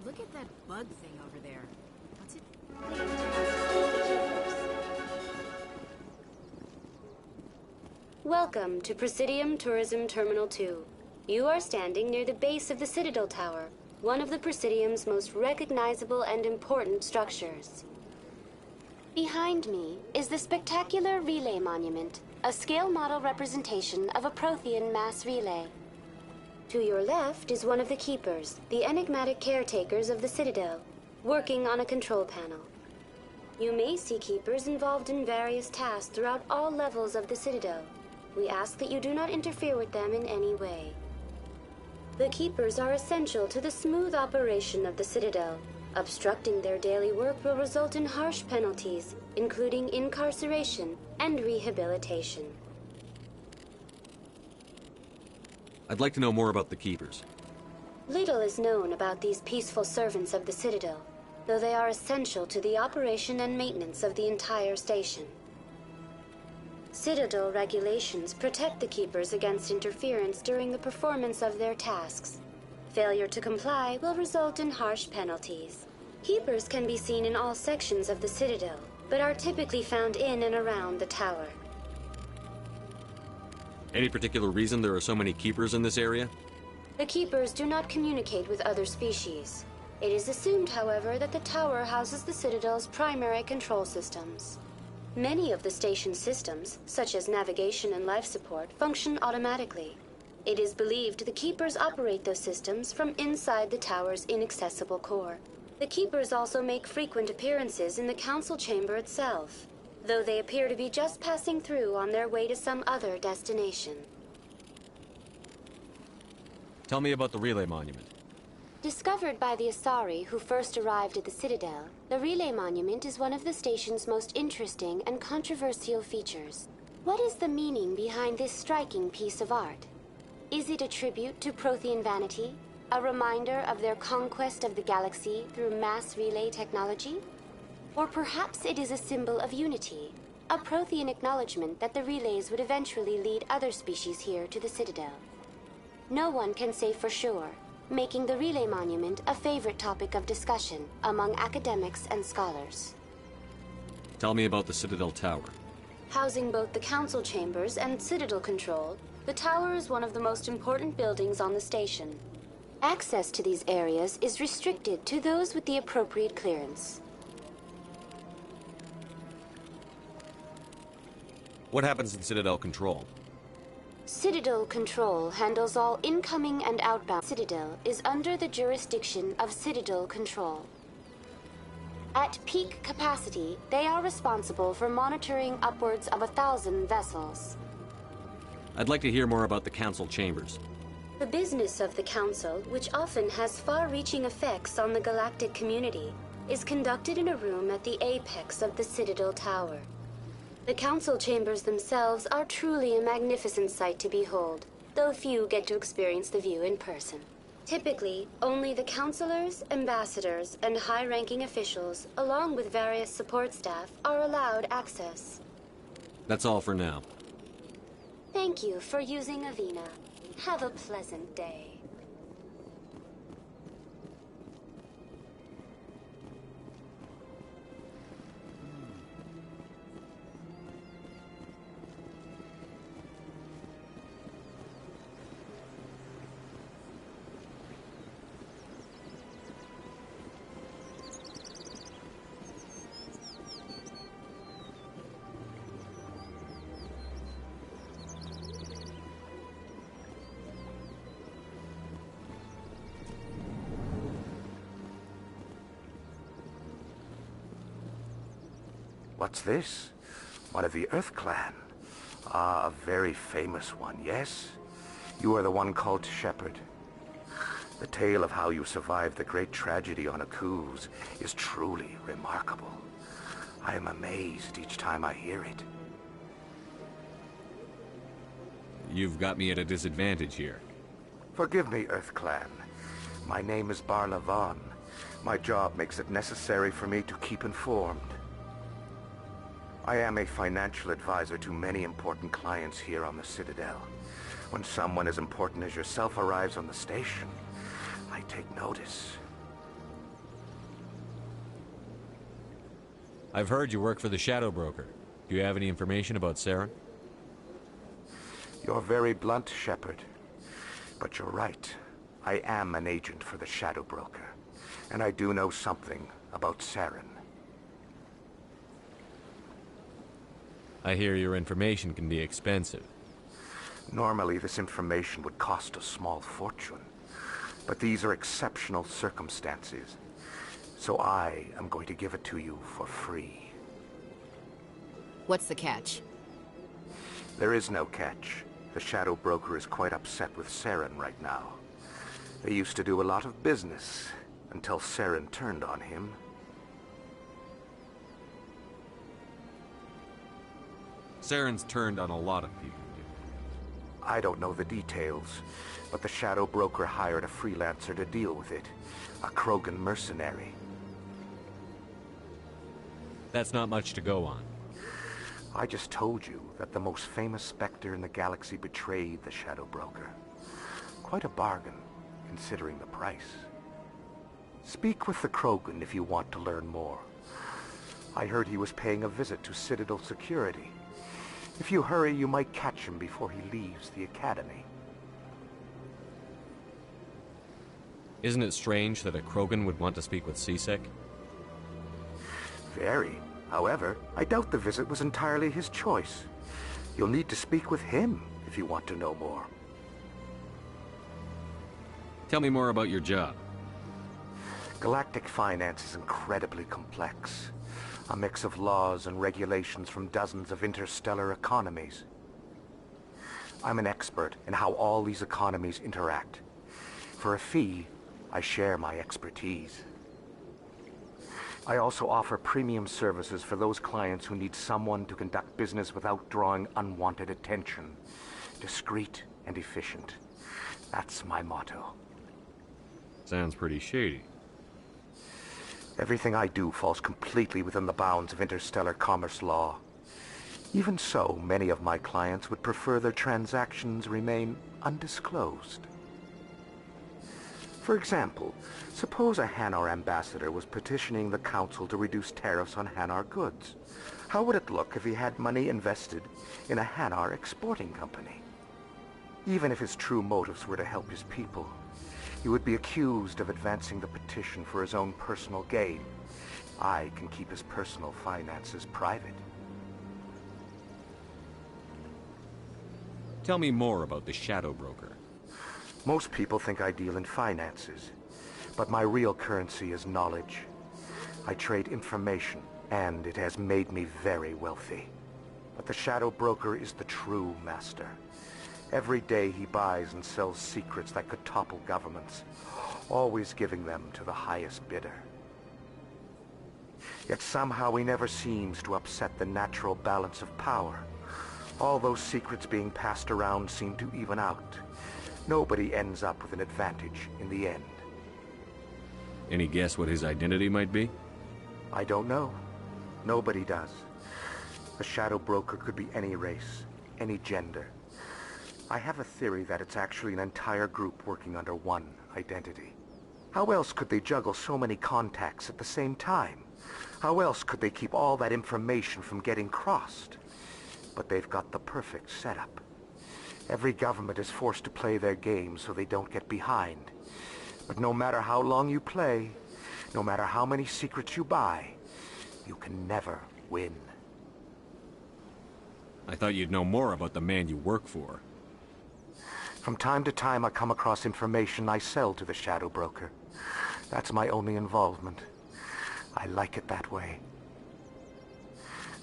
Look at that bug thing over there. What's it? Welcome to Presidium Tourism Terminal 2. You are standing near the base of the Citadel Tower, one of the Presidium's most recognizable and important structures. Behind me is the spectacular Relay Monument, a scale model representation of a Prothean mass relay. To your left is one of the Keepers, the enigmatic caretakers of the Citadel, working on a control panel. You may see Keepers involved in various tasks throughout all levels of the Citadel. We ask that you do not interfere with them in any way. The Keepers are essential to the smooth operation of the Citadel. Obstructing their daily work will result in harsh penalties, including incarceration and rehabilitation. I'd like to know more about the Keepers. Little is known about these peaceful servants of the Citadel, though they are essential to the operation and maintenance of the entire station. Citadel regulations protect the Keepers against interference during the performance of their tasks. Failure to comply will result in harsh penalties. Keepers can be seen in all sections of the Citadel, but are typically found in and around the tower. Any particular reason there are so many keepers in this area? The Keepers do not communicate with other species. It is assumed, however, that the tower houses the Citadel's primary control systems. Many of the station's systems, such as navigation and life support, function automatically. It is believed the Keepers operate those systems from inside the tower's inaccessible core. The Keepers also make frequent appearances in the Council chamber itself, though they appear to be just passing through on their way to some other destination. Tell me about the relay monument. Discovered by the Asari who first arrived at the Citadel, the Relay Monument is one of the station's most interesting and controversial features. What is the meaning behind this striking piece of art? Is it a tribute to Prothean vanity? A reminder of their conquest of the galaxy through mass relay technology? Or perhaps it is a symbol of unity, a Prothean acknowledgement that the relays would eventually lead other species here to the Citadel. No one can say for sure, making the Relay Monument a favorite topic of discussion among academics and scholars. Tell me about the Citadel Tower. Housing both the Council chambers and Citadel control, the tower is one of the most important buildings on the station. Access to these areas is restricted to those with the appropriate clearance. What happens in Citadel Control? Citadel Control handles all incoming and outbound. Citadel is under the jurisdiction of Citadel Control. At peak capacity, they are responsible for monitoring upwards of 1,000 vessels. I'd like to hear more about the Council chambers. The business of the Council, which often has far-reaching effects on the galactic community, is conducted in a room at the apex of the Citadel Tower. The Council chambers themselves are truly a magnificent sight to behold, though few get to experience the view in person. Typically, only the councilors, ambassadors, and high-ranking officials, along with various support staff, are allowed access. That's all for now. Thank you for using Avina. Have a pleasant day. What's this? One of the Earth Clan. Ah, a very famous one, yes? You are the one called Shepard. The tale of how you survived the great tragedy on Akuz is truly remarkable. I am amazed each time I hear it. You've got me at a disadvantage here. Forgive me, Earth Clan. My name is Barla Vaughn. My job makes it necessary for me to keep informed. I am a financial advisor to many important clients here on the Citadel. When someone as important as yourself arrives on the station, I take notice. I've heard you work for the Shadow Broker. Do you have any information about Saren? You're very blunt, Shepard. But you're right. I am an agent for the Shadow Broker. And I do know something about Saren. I hear your information can be expensive. Normally, this information would cost a small fortune. But these are exceptional circumstances. So I am going to give it to you for free. What's the catch? There is no catch. The Shadow Broker is quite upset with Saren right now. They used to do a lot of business until Saren turned on him. Saren's turned on a lot of people. I don't know the details, but the Shadow Broker hired a freelancer to deal with it. A Krogan mercenary. That's not much to go on. I just told you that the most famous Spectre in the galaxy betrayed the Shadow Broker. Quite a bargain, considering the price. Speak with the Krogan if you want to learn more. I heard he was paying a visit to Citadel Security. If you hurry, you might catch him before he leaves the Academy. Isn't it strange that a Krogan would want to speak with C-Sec? Very. However, I doubt the visit was entirely his choice. You'll need to speak with him if you want to know more. Tell me more about your job. Galactic finance is incredibly complex. A mix of laws and regulations from dozens of interstellar economies. I'm an expert in how all these economies interact. For a fee, I share my expertise. I also offer premium services for those clients who need someone to conduct business without drawing unwanted attention. Discreet and efficient. That's my motto. Sounds pretty shady. Everything I do falls completely within the bounds of interstellar commerce law. Even so, many of my clients would prefer their transactions remain undisclosed. For example, suppose a Hanar ambassador was petitioning the Council to reduce tariffs on Hanar goods. How would it look if he had money invested in a Hanar exporting company? Even if his true motives were to help his people, he would be accused of advancing the petition for his own personal gain. I can keep his personal finances private. Tell me more about the Shadow Broker. Most people think I deal in finances, but my real currency is knowledge. I trade information, and it has made me very wealthy. But the Shadow Broker is the true master. Every day he buys and sells secrets that could topple governments, always giving them to the highest bidder. Yet somehow he never seems to upset the natural balance of power. All those secrets being passed around seem to even out. Nobody ends up with an advantage in the end. Any guess what his identity might be? I don't know. Nobody does. A Shadow Broker could be any race, any gender. I have a theory that it's actually an entire group working under one identity. How else could they juggle so many contacts at the same time? How else could they keep all that information from getting crossed? But they've got the perfect setup. Every government is forced to play their game so they don't get behind. But no matter how long you play, no matter how many secrets you buy, you can never win. I thought you'd know more about the man you work for. From time to time I come across information I sell to the Shadow Broker. That's my only involvement. I like it that way.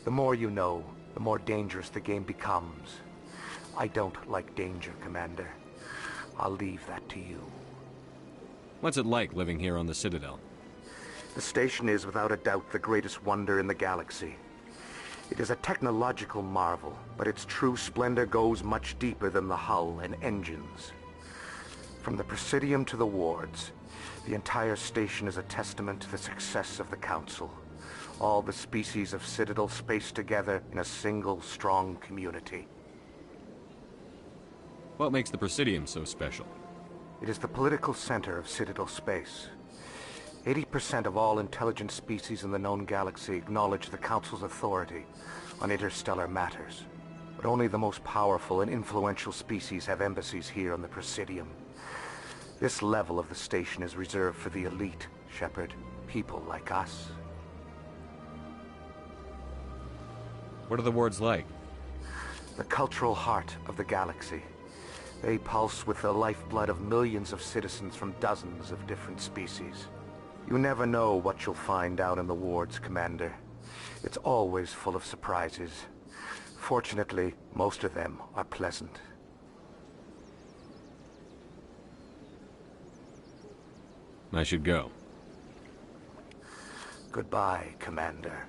The more you know, the more dangerous the game becomes. I don't like danger, Commander. I'll leave that to you. What's it like living here on the Citadel? The station is without a doubt the greatest wonder in the galaxy. It is a technological marvel, but its true splendor goes much deeper than the hull and engines. From the Presidium to the wards, the entire station is a testament to the success of the Council. All the species of Citadel spaced together in a single, strong community. What makes the Presidium so special? It is the political center of Citadel space. 80% of all intelligent species in the known galaxy acknowledge the Council's authority on interstellar matters. But only the most powerful and influential species have embassies here on the Presidium. This level of the station is reserved for the elite, Shepard. People like us. What are the wards like? The cultural heart of the galaxy. They pulse with the lifeblood of millions of citizens from dozens of different species. You never know what you'll find out in the wards, Commander. It's always full of surprises. Fortunately, most of them are pleasant. I should go. Goodbye, Commander.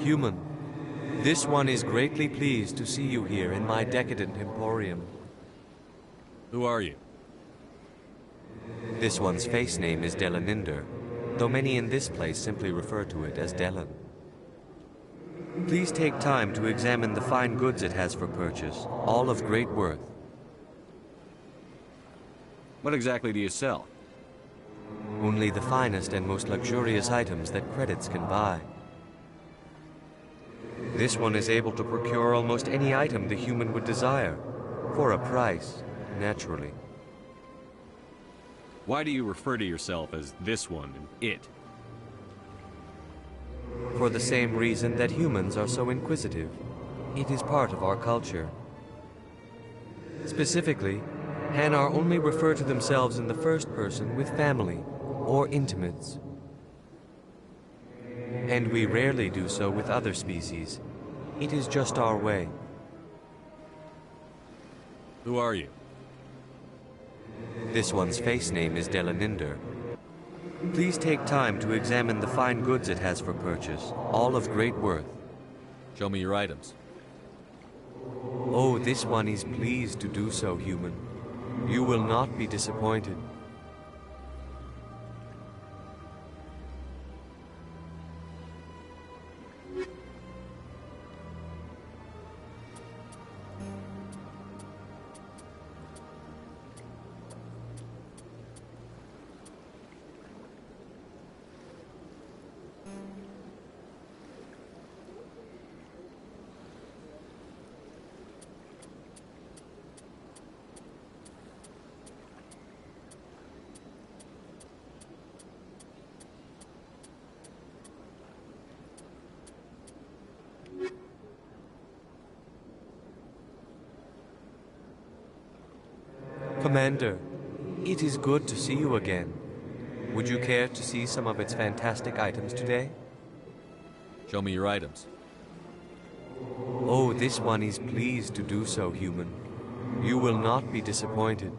Human, this one is greatly pleased to see you here in my decadent emporium. Who are you? This one's face name is Delaninder, though many in this place simply refer to it as Delan. Please take time to examine the fine goods it has for purchase, all of great worth. What exactly do you sell? Only the finest and most luxurious items that credits can buy. This one is able to procure almost any item the human would desire, for a price, naturally. Why do you refer to yourself as this one and it? For the same reason that humans are so inquisitive. It is part of our culture. Specifically, Hanar only refer to themselves in the first person with family or intimates. And we rarely do so with other species. It is just our way. Who are you? This one's face name is Delaninder. Please take time to examine the fine goods it has for purchase, all of great worth. Show me your items. Oh, this one is pleased to do so, human. You will not be disappointed. Commander, it is good to see you again. Would you care to see some of its fantastic items today? Show me your items. Oh, this one is pleased to do so, human. You will not be disappointed.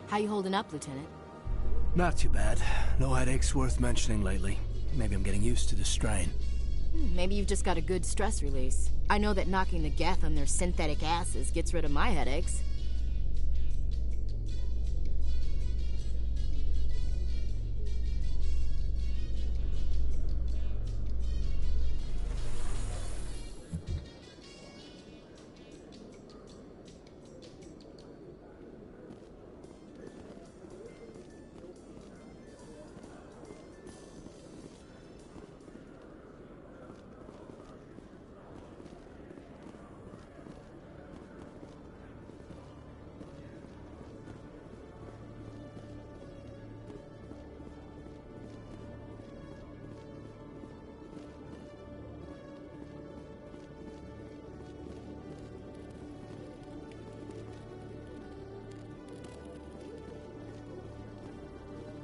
How you holding up, Lieutenant? Not too bad. No headaches worth mentioning lately. Maybe I'm getting used to the strain. Maybe you've just got a good stress release. I know that knocking the Geth on their synthetic asses gets rid of my headaches.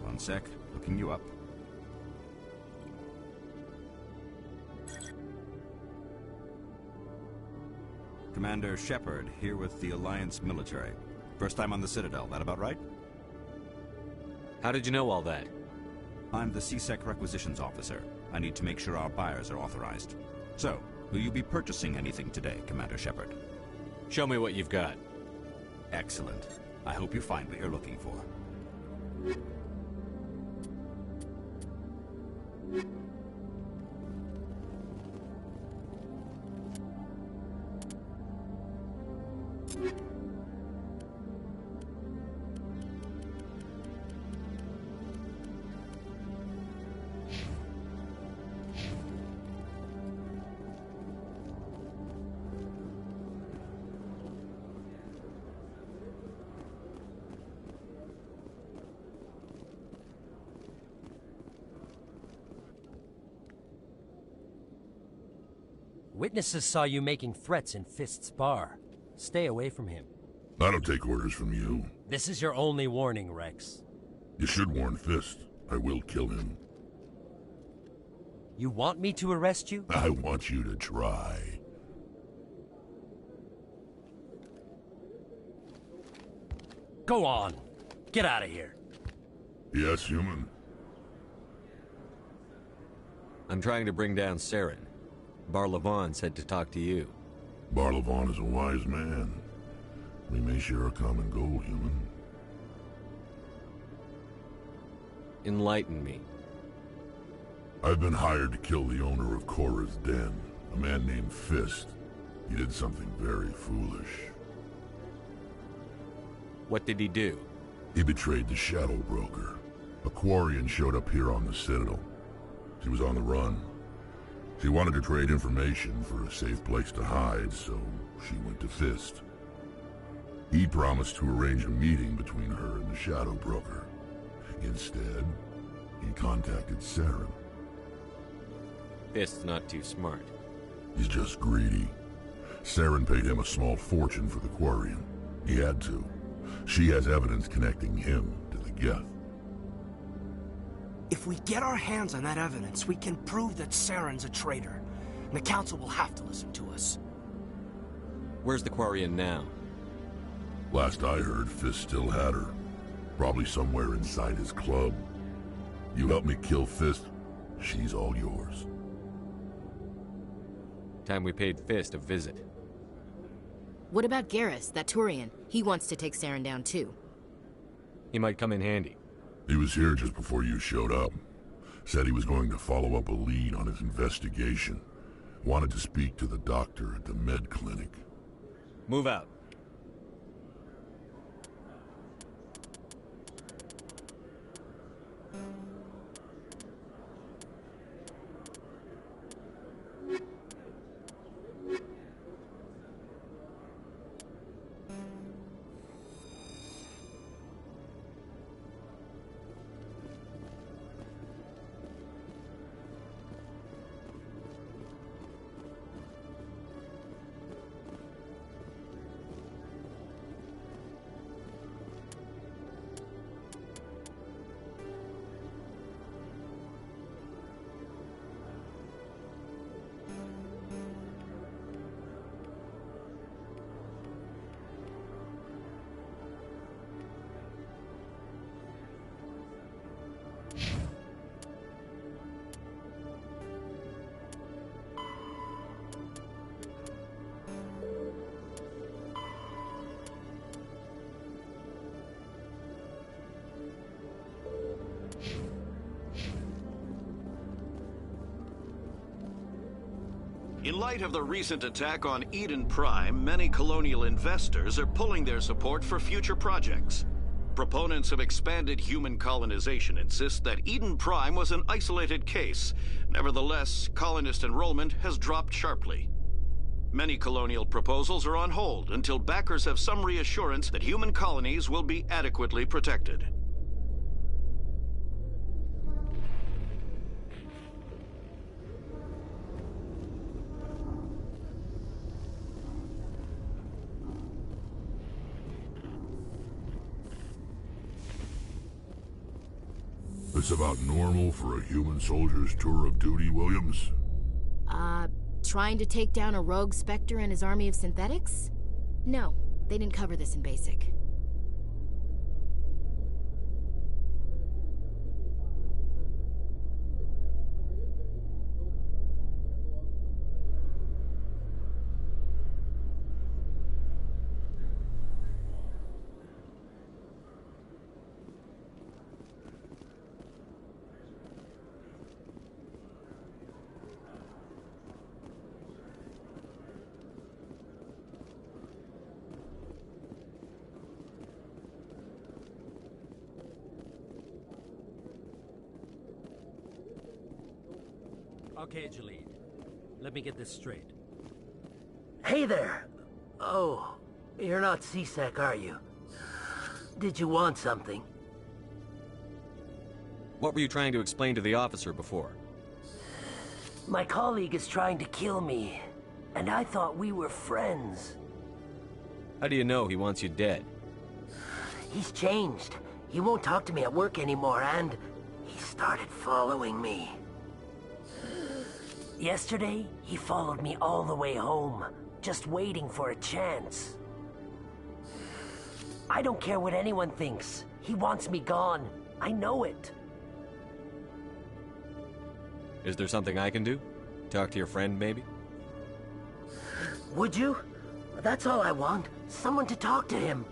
One sec, looking you up. Commander Shepard, here with the Alliance military. First time on the Citadel, that about right? How did you know all that? I'm the C-Sec requisitions officer. I need to make sure our buyers are authorized. So, will you be purchasing anything today, Commander Shepard? Show me what you've got. Excellent. I hope you find what you're looking for. Witnesses saw you making threats in Fist's bar. Stay away from him. I don't take orders from you. This is your only warning, Rex. You should warn Fist. I will kill him. You want me to arrest you? I want you to try. Go on. Get out of here. Yes, human. I'm trying to bring down Saren. Bar-Levon said to talk to you. Bar-Levon is a wise man. We may share a common goal, human. Enlighten me. I've been hired to kill the owner of Korra's Den, a man named Fist. He did something very foolish. What did he do? He betrayed the Shadow Broker. A Quarian showed up here on the Citadel. She was on the run. She wanted to trade information for a safe place to hide, so she went to Fist. He promised to arrange a meeting between her and the Shadow Broker. Instead, he contacted Saren. Fist's not too smart. He's just greedy. Saren paid him a small fortune for the Quarian. He had to. She has evidence connecting him to the Geth. If we get our hands on that evidence, we can prove that Saren's a traitor. And the Council will have to listen to us. Where's the Quarian now? Last I heard, Fist still had her. Probably somewhere inside his club. You help me kill Fist, she's all yours. Time we paid Fist a visit. What about Garrus, that Turian? He wants to take Saren down too. He might come in handy. He was here just before you showed up. Said he was going to follow up a lead on his investigation. Wanted to speak to the doctor at the med clinic. Move out. In light of the recent attack on Eden Prime, many colonial investors are pulling their support for future projects. Proponents of expanded human colonization insist that Eden Prime was an isolated case. Nevertheless, colonist enrollment has dropped sharply. Many colonial proposals are on hold until backers have some reassurance that human colonies will be adequately protected. This about normal for a human soldier's tour of duty, Williams? Trying to take down a rogue Spectre and his army of synthetics? No, they didn't cover this in basic. Okay, Jalid. Let me get this straight. Hey there! Oh, you're not C-Sec, are you? Did you want something? What were you trying to explain to the officer before? My colleague is trying to kill me, and I thought we were friends. How do you know he wants you dead? He's changed. He won't talk to me at work anymore, and he started following me. Yesterday, he followed me all the way home, just waiting for a chance. I don't care what anyone thinks. He wants me gone. I know it. Is there something I can do? Talk to your friend, maybe? Would you? That's all I want. Someone to talk to him.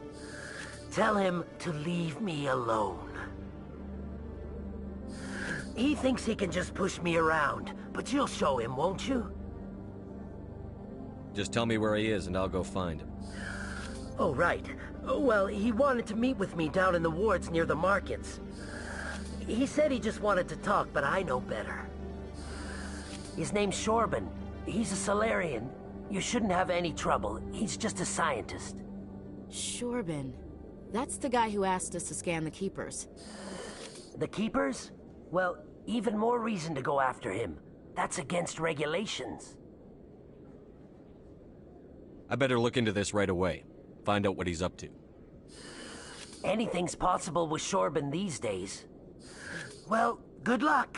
Tell him to leave me alone. He thinks he can just push me around, but you'll show him, won't you? Just tell me where he is and I'll go find him. Oh, right. Well, he wanted to meet with me down in the wards near the markets. He said he just wanted to talk, but I know better. His name's Shorban. He's a Solarian. You shouldn't have any trouble. He's just a scientist. Shorban. That's the guy who asked us to scan the Keepers. The Keepers? Well, even more reason to go after him. That's against regulations. I better look into this right away. Find out what he's up to. Anything's possible with Shorban these days. Well, good luck.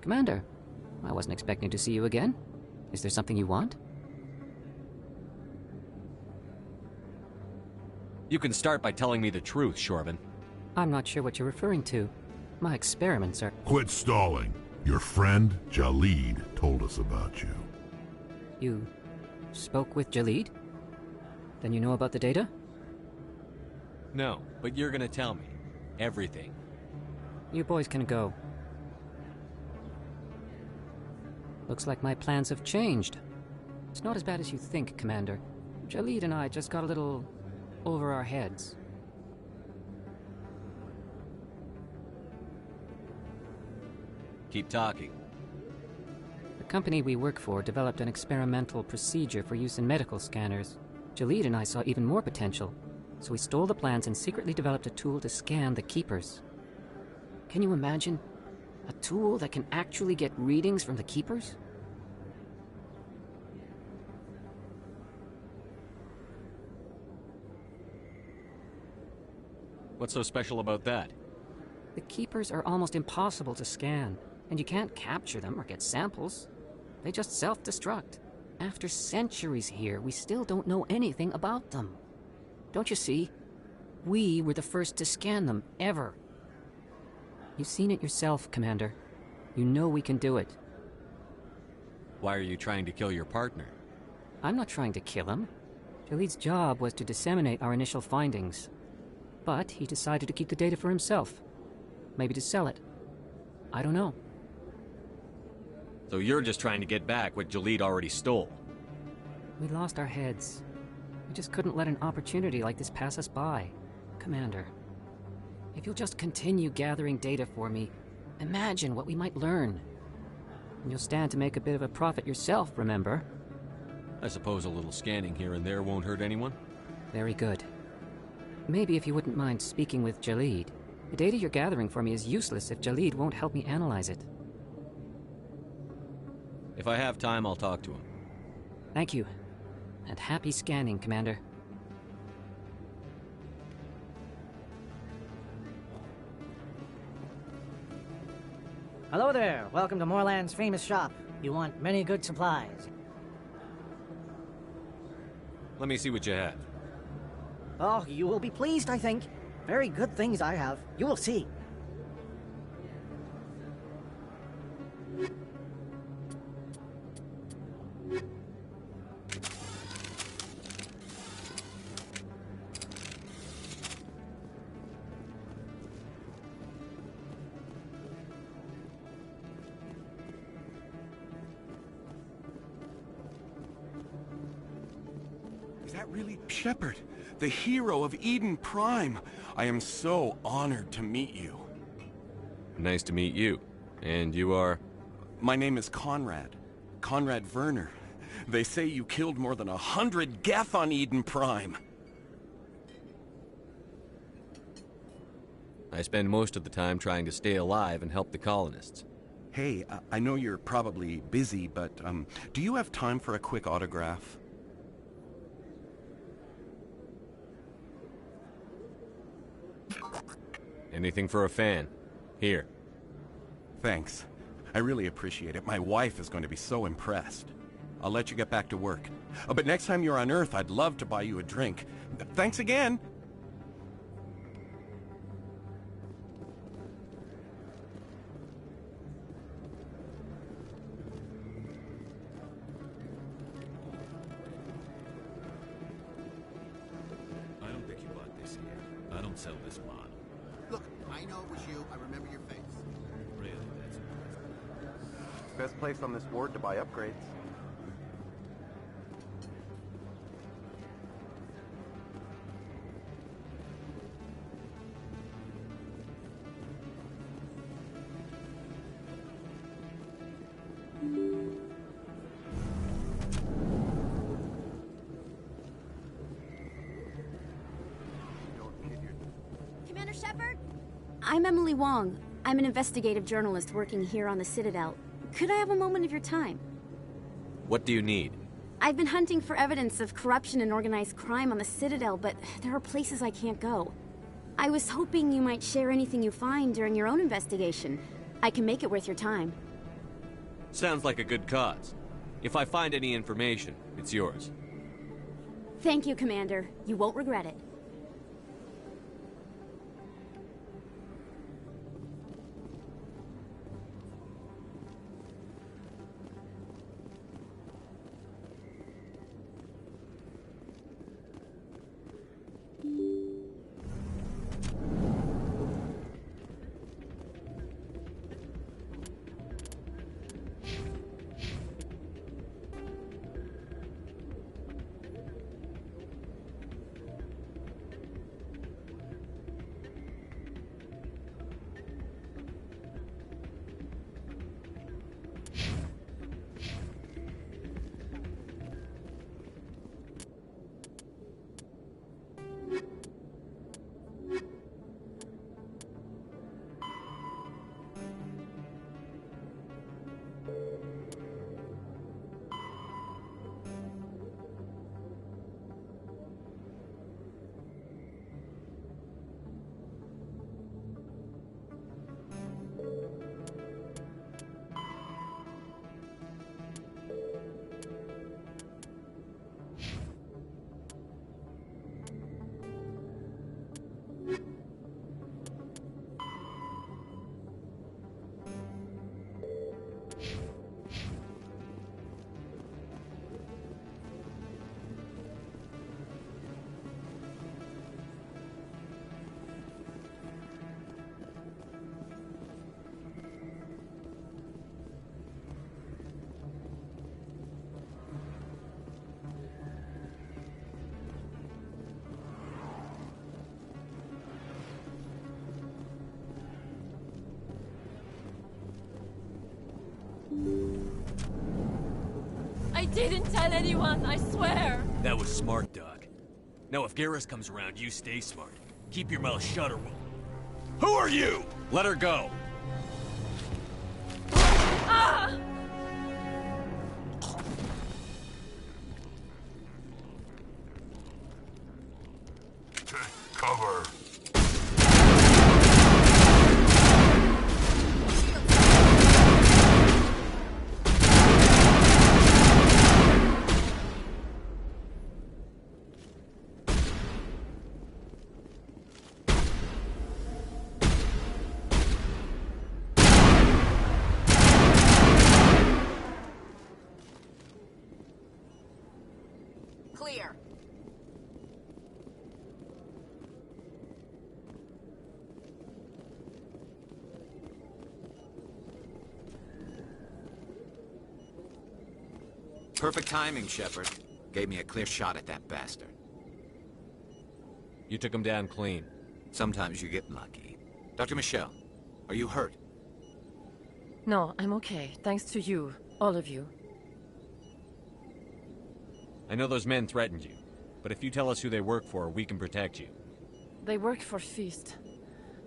Commander, I wasn't expecting to see you again. Is there something you want? You can start by telling me the truth, Shorben. I'm not sure what you're referring to. My experiments are... Quit stalling. Your friend, Jalid, told us about you. You spoke with Jalid? Then you know about the data? No, but you're gonna tell me. Everything. You boys can go. Looks like my plans have changed. It's not as bad as you think, Commander. Jalid and I just got a little over our heads. Keep talking. The company we work for developed an experimental procedure for use in medical scanners. Jalid and I saw even more potential, so we stole the plans and secretly developed a tool to scan the Keepers. Can you imagine? A tool that can actually get readings from the Keepers? What's so special about that? The Keepers are almost impossible to scan, and you can't capture them or get samples. They just self-destruct. After centuries here, we still don't know anything about them. Don't you see? We were the first to scan them, ever. You've seen it yourself, Commander. You know we can do it. Why are you trying to kill your partner? I'm not trying to kill him. Jalid's job was to disseminate our initial findings. But he decided to keep the data for himself. Maybe to sell it. I don't know. So you're just trying to get back what Jalid already stole? We lost our heads. We just couldn't let an opportunity like this pass us by. Commander, if you'll just continue gathering data for me, imagine what we might learn. And you'll stand to make a bit of a profit yourself, remember? I suppose a little scanning here and there won't hurt anyone? Very good. Maybe if you wouldn't mind speaking with Jalid. The data you're gathering for me is useless if Jalid won't help me analyze it. If I have time, I'll talk to him. Thank you. And happy scanning, Commander. Hello there. Welcome to Moorland's famous shop. You want many good supplies. Let me see what you have. Oh, you will be pleased, I think. Very good things I have. You will see. Is that really Shepard, the hero of Eden Prime? I am so honored to meet you. Nice to meet you. And you are? My name is Conrad. Conrad Werner. They say you killed more than 100 Geth on Eden Prime. I spend most of the time trying to stay alive and help the colonists. Hey, I know you're probably busy, but do you have time for a quick autograph? Anything for a fan. Here. Thanks. I really appreciate it. My wife is going to be so impressed. I'll let you get back to work. But next time you're on Earth, I'd love to buy you a drink. Thanks again! I don't think you bought this yet. I don't sell this model. Look, I know it was you. I remember your face. Really, that's impressive. Best place on this ward to buy upgrades. Commander Shepard? I'm Emily Wong. I'm an investigative journalist working here on the Citadel. Could I have a moment of your time? What do you need? I've been hunting for evidence of corruption and organized crime on the Citadel, but there are places I can't go. I was hoping you might share anything you find during your own investigation. I can make it worth your time. Sounds like a good cause. If I find any information, it's yours. Thank you, Commander. You won't regret it. I didn't tell anyone, I swear! That was smart, Doc. Now if Garrus comes around, you stay smart. Keep your mouth shut or we'll... Who are you? Let her go. Ah! Cover. Clear. Perfect timing, Shepard. Gave me a clear shot at that bastard. You took him down clean. Sometimes you get lucky. Dr. Michelle, are you hurt? No, I'm okay. Thanks to you. All of you. I know those men threatened you, but if you tell us who they work for, we can protect you. They work for Feast.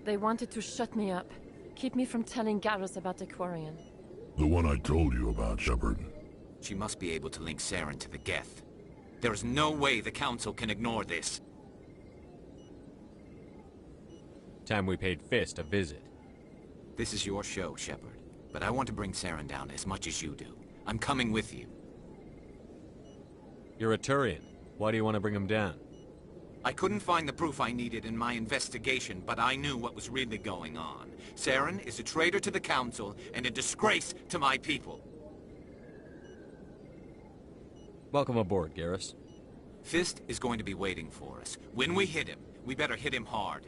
They wanted to shut me up. Keep me from telling Garrus about the Quarian. The one I told you about, Shepard. She must be able to link Saren to the Geth. There is no way the Council can ignore this. Time we paid Fist a visit. This is your show, Shepard. But I want to bring Saren down as much as you do. I'm coming with you. You're a Turian. Why do you want to bring him down? I couldn't find the proof I needed in my investigation, but I knew what was really going on. Saren is a traitor to the Council and a disgrace to my people. Welcome aboard, Garrus. Fist is going to be waiting for us. When we hit him, we better hit him hard.